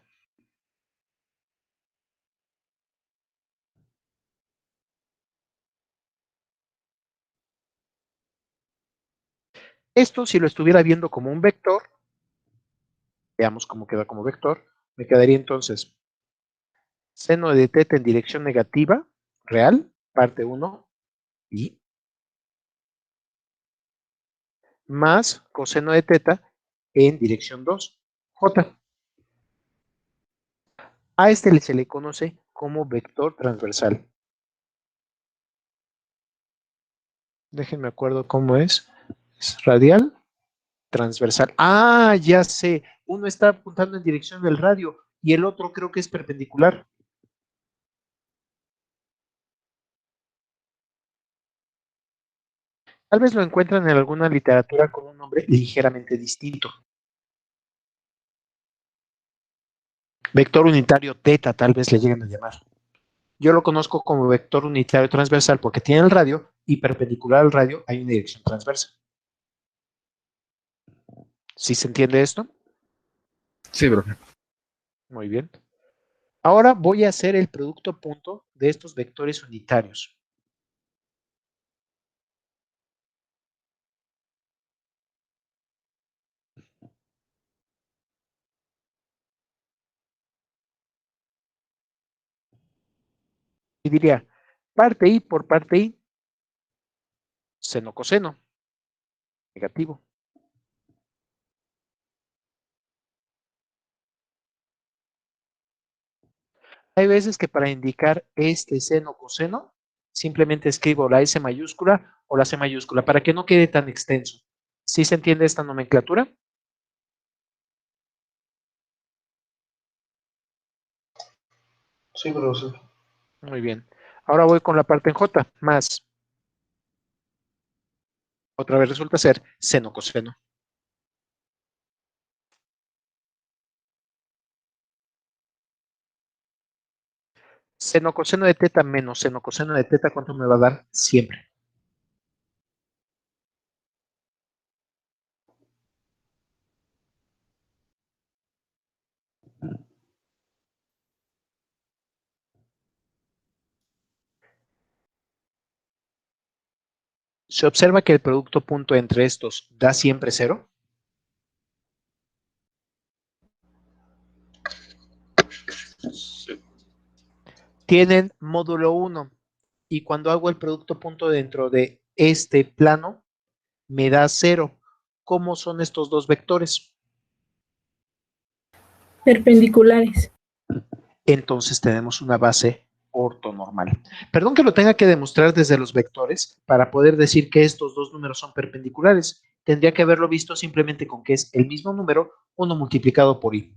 Esto, si lo estuviera viendo como un vector, veamos cómo queda como vector, me quedaría entonces seno de teta en dirección negativa, real, parte 1, I, más coseno de teta en dirección 2, J. A este se le conoce como vector transversal. Déjenme acuerdo cómo es. Es radial, transversal. Ah, ya sé. Uno está apuntando en dirección del radio y el otro creo que es perpendicular. Tal vez lo encuentran en alguna literatura con un nombre ligeramente distinto. Vector unitario teta, tal vez le lleguen a llamar. Yo lo conozco como vector unitario transversal porque tiene el radio y perpendicular al radio hay una dirección transversa. ¿Sí se entiende esto? Sí, profe. Muy bien. Ahora voy a hacer el producto punto de estos vectores unitarios. Y diría, parte I por parte I, seno coseno, negativo. Hay veces que para indicar este seno coseno, simplemente escribo la S mayúscula o la C mayúscula para que no quede tan extenso. ¿Sí se entiende esta nomenclatura? Sí, profesor. Muy bien. Ahora voy con la parte en J, más. Otra vez resulta ser seno coseno. Seno coseno de teta menos seno coseno de teta, ¿cuánto me va a dar? Siempre. ¿Se observa que el producto punto entre estos da siempre cero? Sí. Tienen módulo 1 y cuando hago el producto punto dentro de este plano, me da 0. ¿Cómo son estos dos vectores? Perpendiculares. Entonces tenemos una base ortonormal. Perdón que lo tenga que demostrar desde los vectores para poder decir que estos dos números son perpendiculares. Tendría que haberlo visto simplemente con que es el mismo número, 1 multiplicado por i.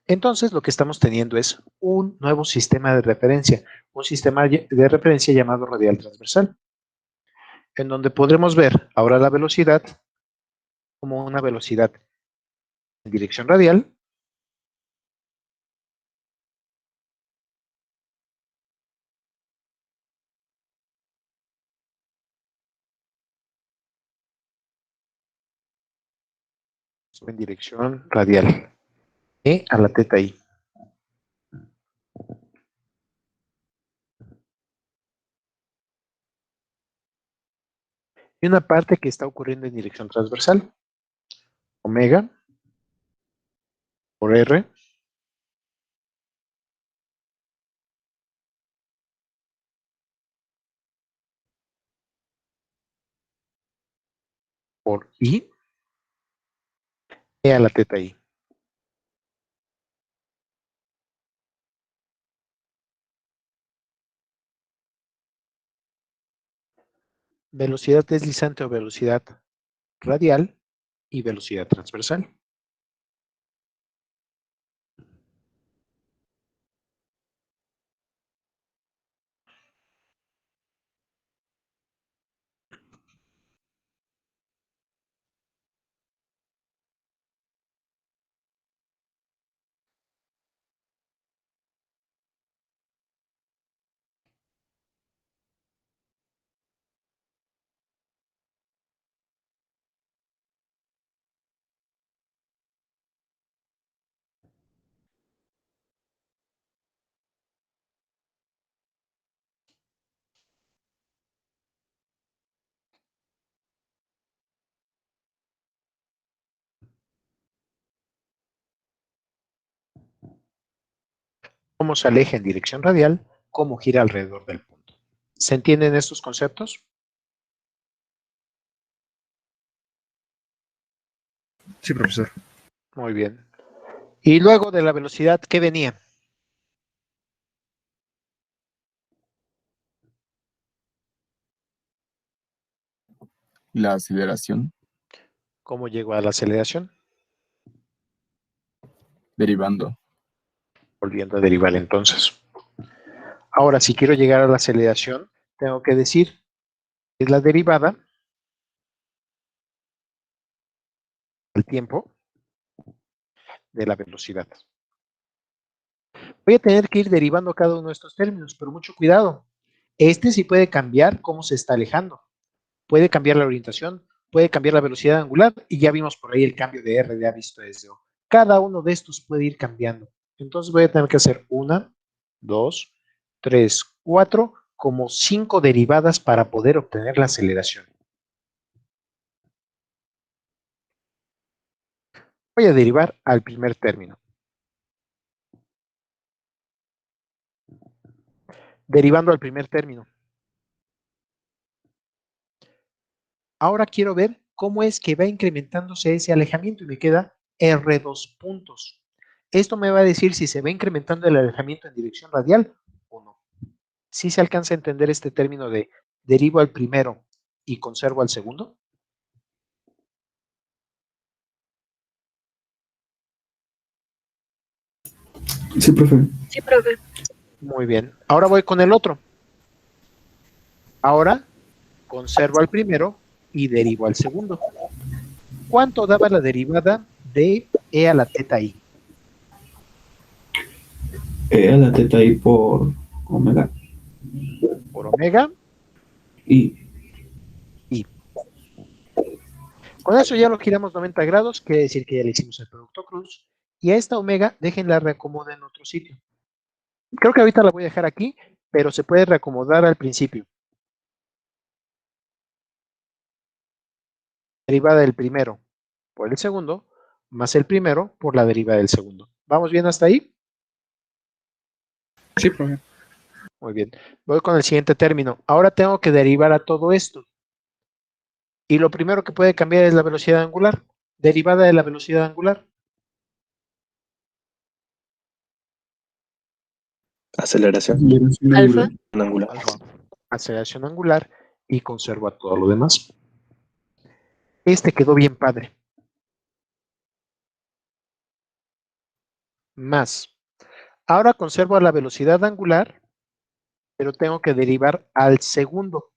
Entonces lo que estamos teniendo es un nuevo sistema de referencia, un sistema de referencia llamado radial transversal, en donde podremos ver ahora la velocidad como una velocidad en dirección radial en dirección radial e a la teta i. Y una parte que está ocurriendo en dirección transversal, omega por r por i e a la teta i. Velocidad deslizante o velocidad radial y velocidad transversal. Cómo se aleja en dirección radial, cómo gira alrededor del punto. ¿Se entienden estos conceptos? Sí, profesor. Muy bien. Y luego de la velocidad, ¿qué venía? La aceleración, ¿Cómo llegó a la aceleración? derivando. Volviendo a derivar entonces. Ahora, si quiero llegar a la aceleración, tengo que decir que es la derivada del tiempo de la velocidad. Voy a tener que ir derivando cada uno de estos términos, pero mucho cuidado. Este sí puede cambiar cómo se está alejando. Puede cambiar la orientación, puede cambiar la velocidad angular y ya vimos por ahí el cambio de R de A visto desde O. Cada uno de estos puede ir cambiando. Entonces voy a tener que hacer 1, 2, 3, 4, como 5 derivadas para poder obtener la aceleración. Voy a derivar al primer término. derivando al primer término. Ahora quiero ver cómo es que va incrementándose ese alejamiento y me queda R2 puntos. Esto me va a decir si se va incrementando el alejamiento en dirección radial o no. ¿Sí se alcanza a entender este término de derivo al primero y conservo al segundo? Sí, profe. Sí, profe. Muy bien. Ahora voy con el otro. Ahora conservo al primero y derivo al segundo. ¿Cuánto daba la derivada de e a la teta i? A la teta I por omega Por omega y i. Con eso ya lo giramos 90 grados, quiere decir que ya le hicimos el producto cruz. Y a esta omega, déjenla reacomodar en otro sitio. Creo que ahorita la voy a dejar aquí, pero se puede reacomodar al principio. Derivada del primero por el segundo, más el primero por la derivada del segundo. ¿Vamos bien hasta ahí? Sí, profe. Muy bien. Voy con el siguiente término. Ahora tengo que derivar a todo esto. Y lo primero que puede cambiar es la velocidad angular. Derivada de la velocidad angular. Aceleración aceleración Alfa. angular. angular. Alfa. Aceleración angular y conservo a todo lo demás. Este quedó bien padre. Más. Ahora conservo a la velocidad angular, pero tengo que derivar al segundo.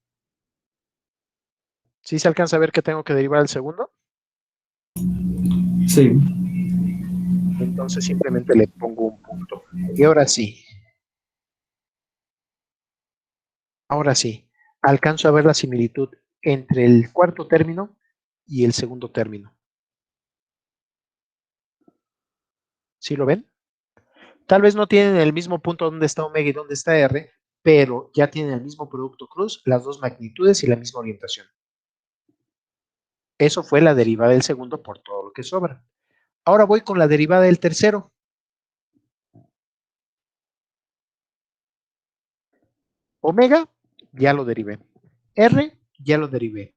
¿Sí se alcanza a ver que tengo que derivar al segundo? Sí. Entonces simplemente le pongo un punto. Y ahora sí, alcanzo a ver la similitud entre el cuarto término y el segundo término. ¿Sí lo ven? Tal vez no tienen el mismo punto donde está omega y donde está R, pero ya tienen el mismo producto cruz, las dos magnitudes y la misma orientación. Eso fue la derivada del segundo por todo lo que sobra. Ahora voy con la derivada del tercero. Omega, ya lo derivé. R, ya lo derivé.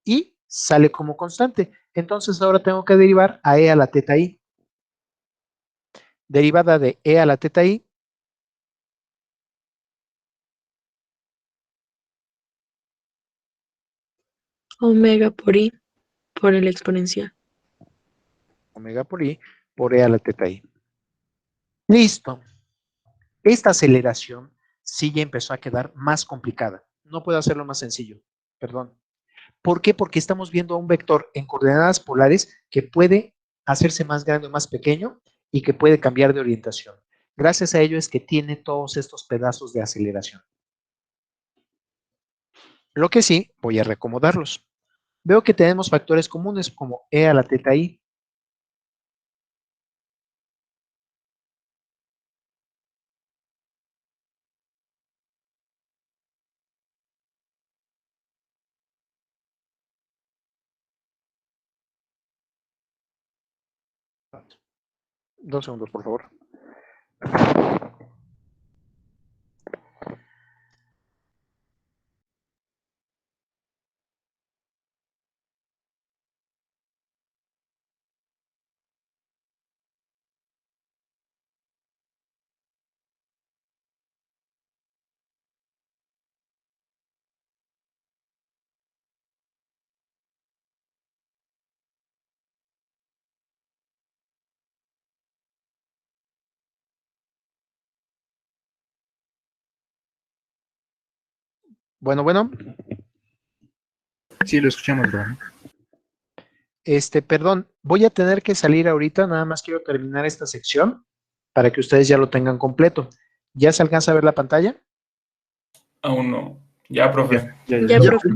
Y sale como constante. Entonces ahora tengo que derivar a e a la teta i. Derivada de e a la teta i. Omega por I por el exponencial. Omega por i por e a la teta i. Listo. Esta aceleración sí ya empezó a quedar más complicada. No puedo hacerlo más sencillo. Perdón. ¿Por qué? Porque estamos viendo a un vector en coordenadas polares que puede hacerse más grande o más pequeño y que puede cambiar de orientación. Gracias a ello es que tiene todos estos pedazos de aceleración. Lo que sí, voy a reacomodarlos. Veo que tenemos factores comunes como e a la teta i. Dos segundos, por favor. Bueno. Sí, lo escuchamos, profe. Perdón, voy a tener que salir ahorita, nada más quiero terminar esta sección para que ustedes ya lo tengan completo. ¿Ya se alcanza a ver la pantalla? Aún no. Ya, profe. Ya, profe.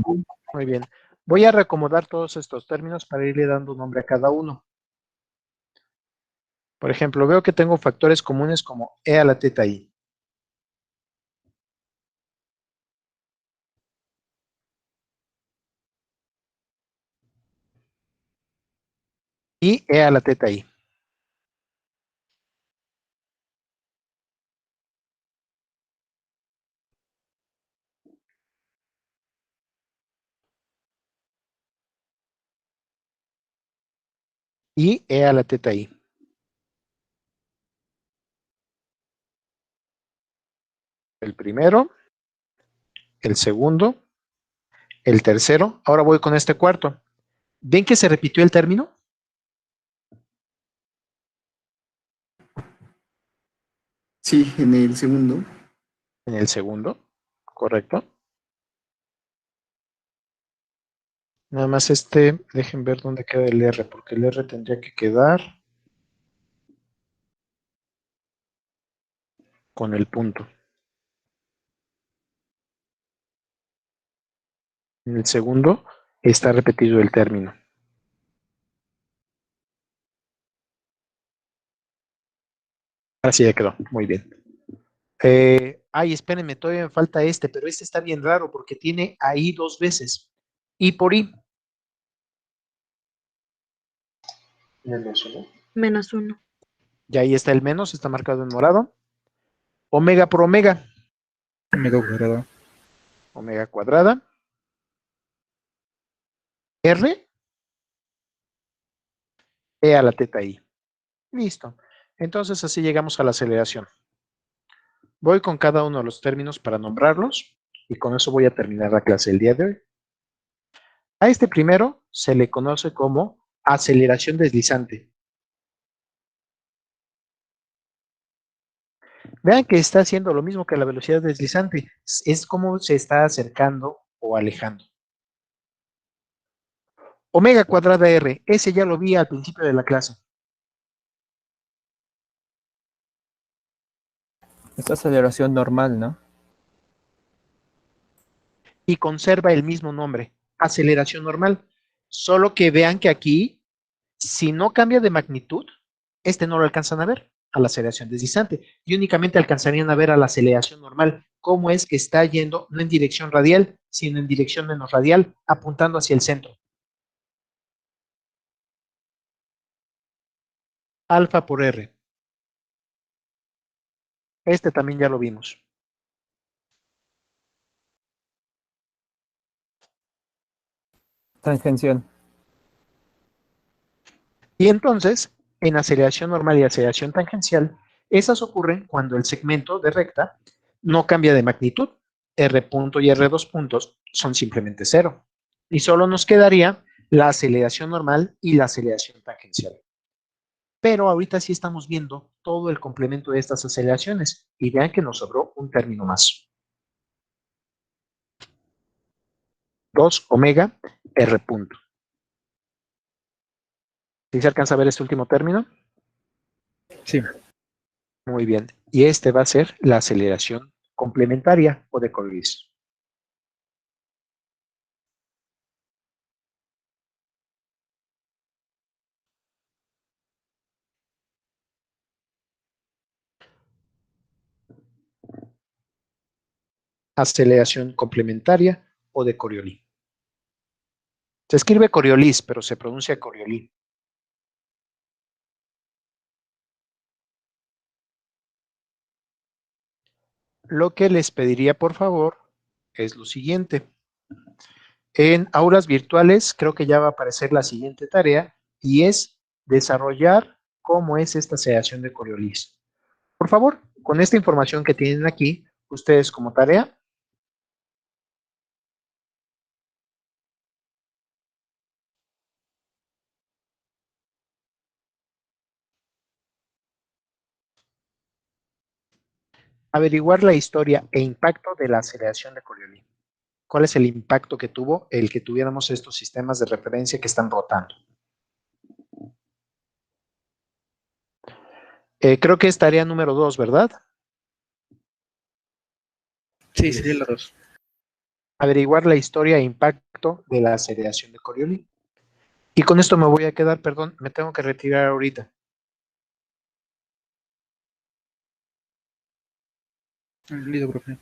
Muy bien. Voy a reacomodar todos estos términos para irle dando nombre a cada uno. Por ejemplo, veo que tengo factores comunes como e a la teta i. Y e a la teta i. y E a la teta I. El primero, el segundo, el tercero. Ahora voy con este cuarto. ¿Ven que se repitió el término? Sí, en el segundo. En el segundo, correcto. Nada más dejen ver dónde queda el R, porque el R tendría que quedar con el punto. En el segundo está repetido el término. Así ya quedó, muy bien. Ay, espérenme, todavía me falta pero este está bien raro porque tiene ahí 2 veces. I por I. -1. -1. Y ahí está el menos, está marcado en morado. Omega por omega. Omega cuadrada. Omega cuadrada. R. E a la teta I. Listo. Entonces así llegamos a la aceleración. Voy con cada uno de los términos para nombrarlos y con eso voy a terminar la clase del día de hoy. A este primero se le conoce como aceleración deslizante. Vean que está haciendo lo mismo que la velocidad deslizante. Es como se está acercando o alejando. Omega cuadrada R. Ese ya lo vi al principio de la clase. Es aceleración normal, ¿no? Y conserva el mismo nombre. Aceleración normal. Solo que vean que aquí, si no cambia de magnitud, no lo alcanzan a ver a la aceleración deslizante y únicamente alcanzarían a ver a la aceleración normal, cómo es que está yendo no en dirección radial, sino en dirección menos radial, apuntando hacia el centro. Alfa por R. También ya lo vimos. Tangencial. Y entonces, en aceleración normal y aceleración tangencial, esas ocurren cuando el segmento de recta no cambia de magnitud. R punto y R2 puntos son simplemente cero. Y solo nos quedaría la aceleración normal y la aceleración tangencial. Pero ahorita sí estamos viendo todo el complemento de estas aceleraciones y vean que nos sobró un término más. 2 omega R punto. ¿Sí se alcanza a ver este último término? Sí. Muy bien. Y va a ser la aceleración complementaria o de Coriolis. Aceleración complementaria o de Coriolis. Se escribe Coriolis, pero se pronuncia Coriolis. Lo que les pediría, por favor, es lo siguiente. En aulas virtuales creo que ya va a aparecer la siguiente tarea y es desarrollar cómo es esta aceleración de Coriolis. Por favor, con esta información que tienen aquí, ustedes como tarea, averiguar la historia e impacto de la aceleración de Coriolis. ¿Cuál es el impacto que tuvo el que tuviéramos estos sistemas de referencia que están rotando? Creo que es tarea número 2, ¿verdad? Sí, sería la 2. Averiguar la historia e impacto de la aceleración de Coriolis. Y con esto me voy a quedar, perdón, me tengo que retirar ahorita. Listo, profe.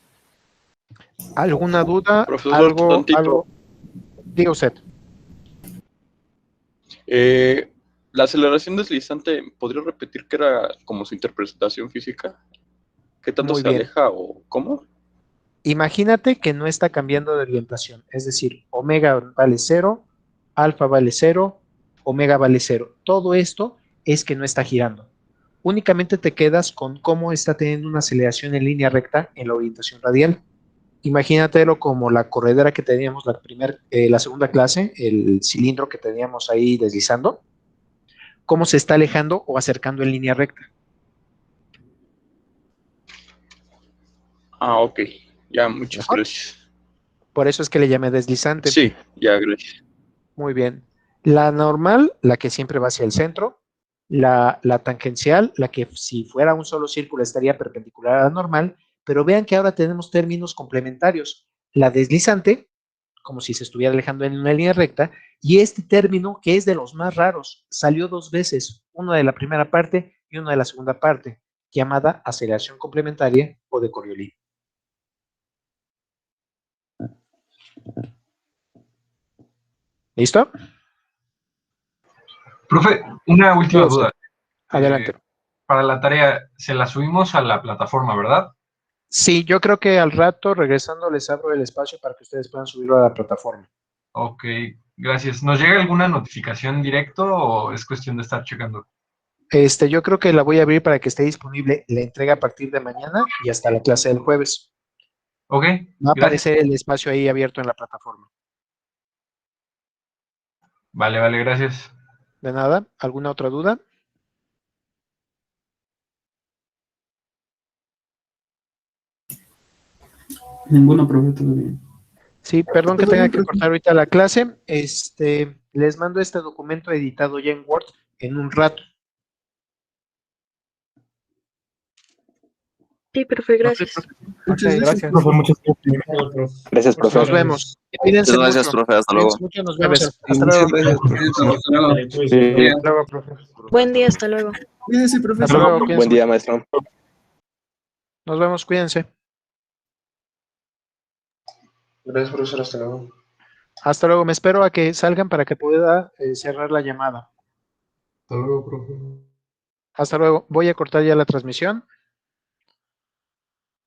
¿Alguna duda? Profesor, ¿Algo? tantito. Diga usted. La aceleración deslizante, ¿podría repetir qué era como su interpretación física? ¿Qué tanto Muy se bien. aleja o cómo? Imagínate que no está cambiando de orientación, es decir, omega vale 0, alfa vale 0, omega vale 0. Todo esto es que no está girando. Únicamente te quedas con cómo está teniendo una aceleración en línea recta en la orientación radial. Imagínatelo como la corredera que teníamos la segunda clase, el cilindro que teníamos ahí deslizando, cómo se está alejando o acercando en línea recta. Ah, ok. Ya, muchas ¿Mejor? gracias. Por eso es que le llamé deslizante. Sí, ya, gracias. Muy bien. La normal, la que siempre va hacia el centro. La tangencial, la que si fuera un solo círculo estaría perpendicular a la normal. Pero vean que ahora tenemos términos complementarios. La deslizante, como si se estuviera alejando en una línea recta, y este término, que es de los más raros, salió 2 veces, una de la primera parte y una de la segunda parte, llamada aceleración complementaria o de Coriolis. ¿Listo? Profe, una última Sí, duda. Adelante. Para la tarea, se la subimos a la plataforma, ¿verdad? Sí, yo creo que al rato, regresando, les abro el espacio para que ustedes puedan subirlo a la plataforma. Ok, gracias. ¿Nos llega alguna notificación directo o es cuestión de estar checando? Yo creo que la voy a abrir para que esté disponible la entrega a partir de mañana y hasta la clase del jueves. Ok, Va a gracias. aparecer el espacio ahí abierto en la plataforma. Vale, vale, gracias. De nada, ¿alguna otra duda? Ninguno, profe, todo bien. Sí, perdón que tenga que cortar ahorita la clase. Les mando este documento editado ya en Word en un rato. Sí, profe, gracias. Muchas gracias. Gracias. Profe, muchas Gracias, profe. Nos vemos. Cuídense Muchas gracias, mucho. profe. Hasta luego. Cuídense mucho, nos vemos. Hasta luego. Hasta luego, profe. Buen día, hasta luego. Cuídense, profe. Hasta luego, cuídense Buen día, mucho. maestro. Nos vemos, cuídense. Gracias, profesor. Hasta luego. Hasta luego, me espero a que salgan para que pueda cerrar la llamada. Hasta luego, profe. Hasta luego, voy a cortar ya la transmisión.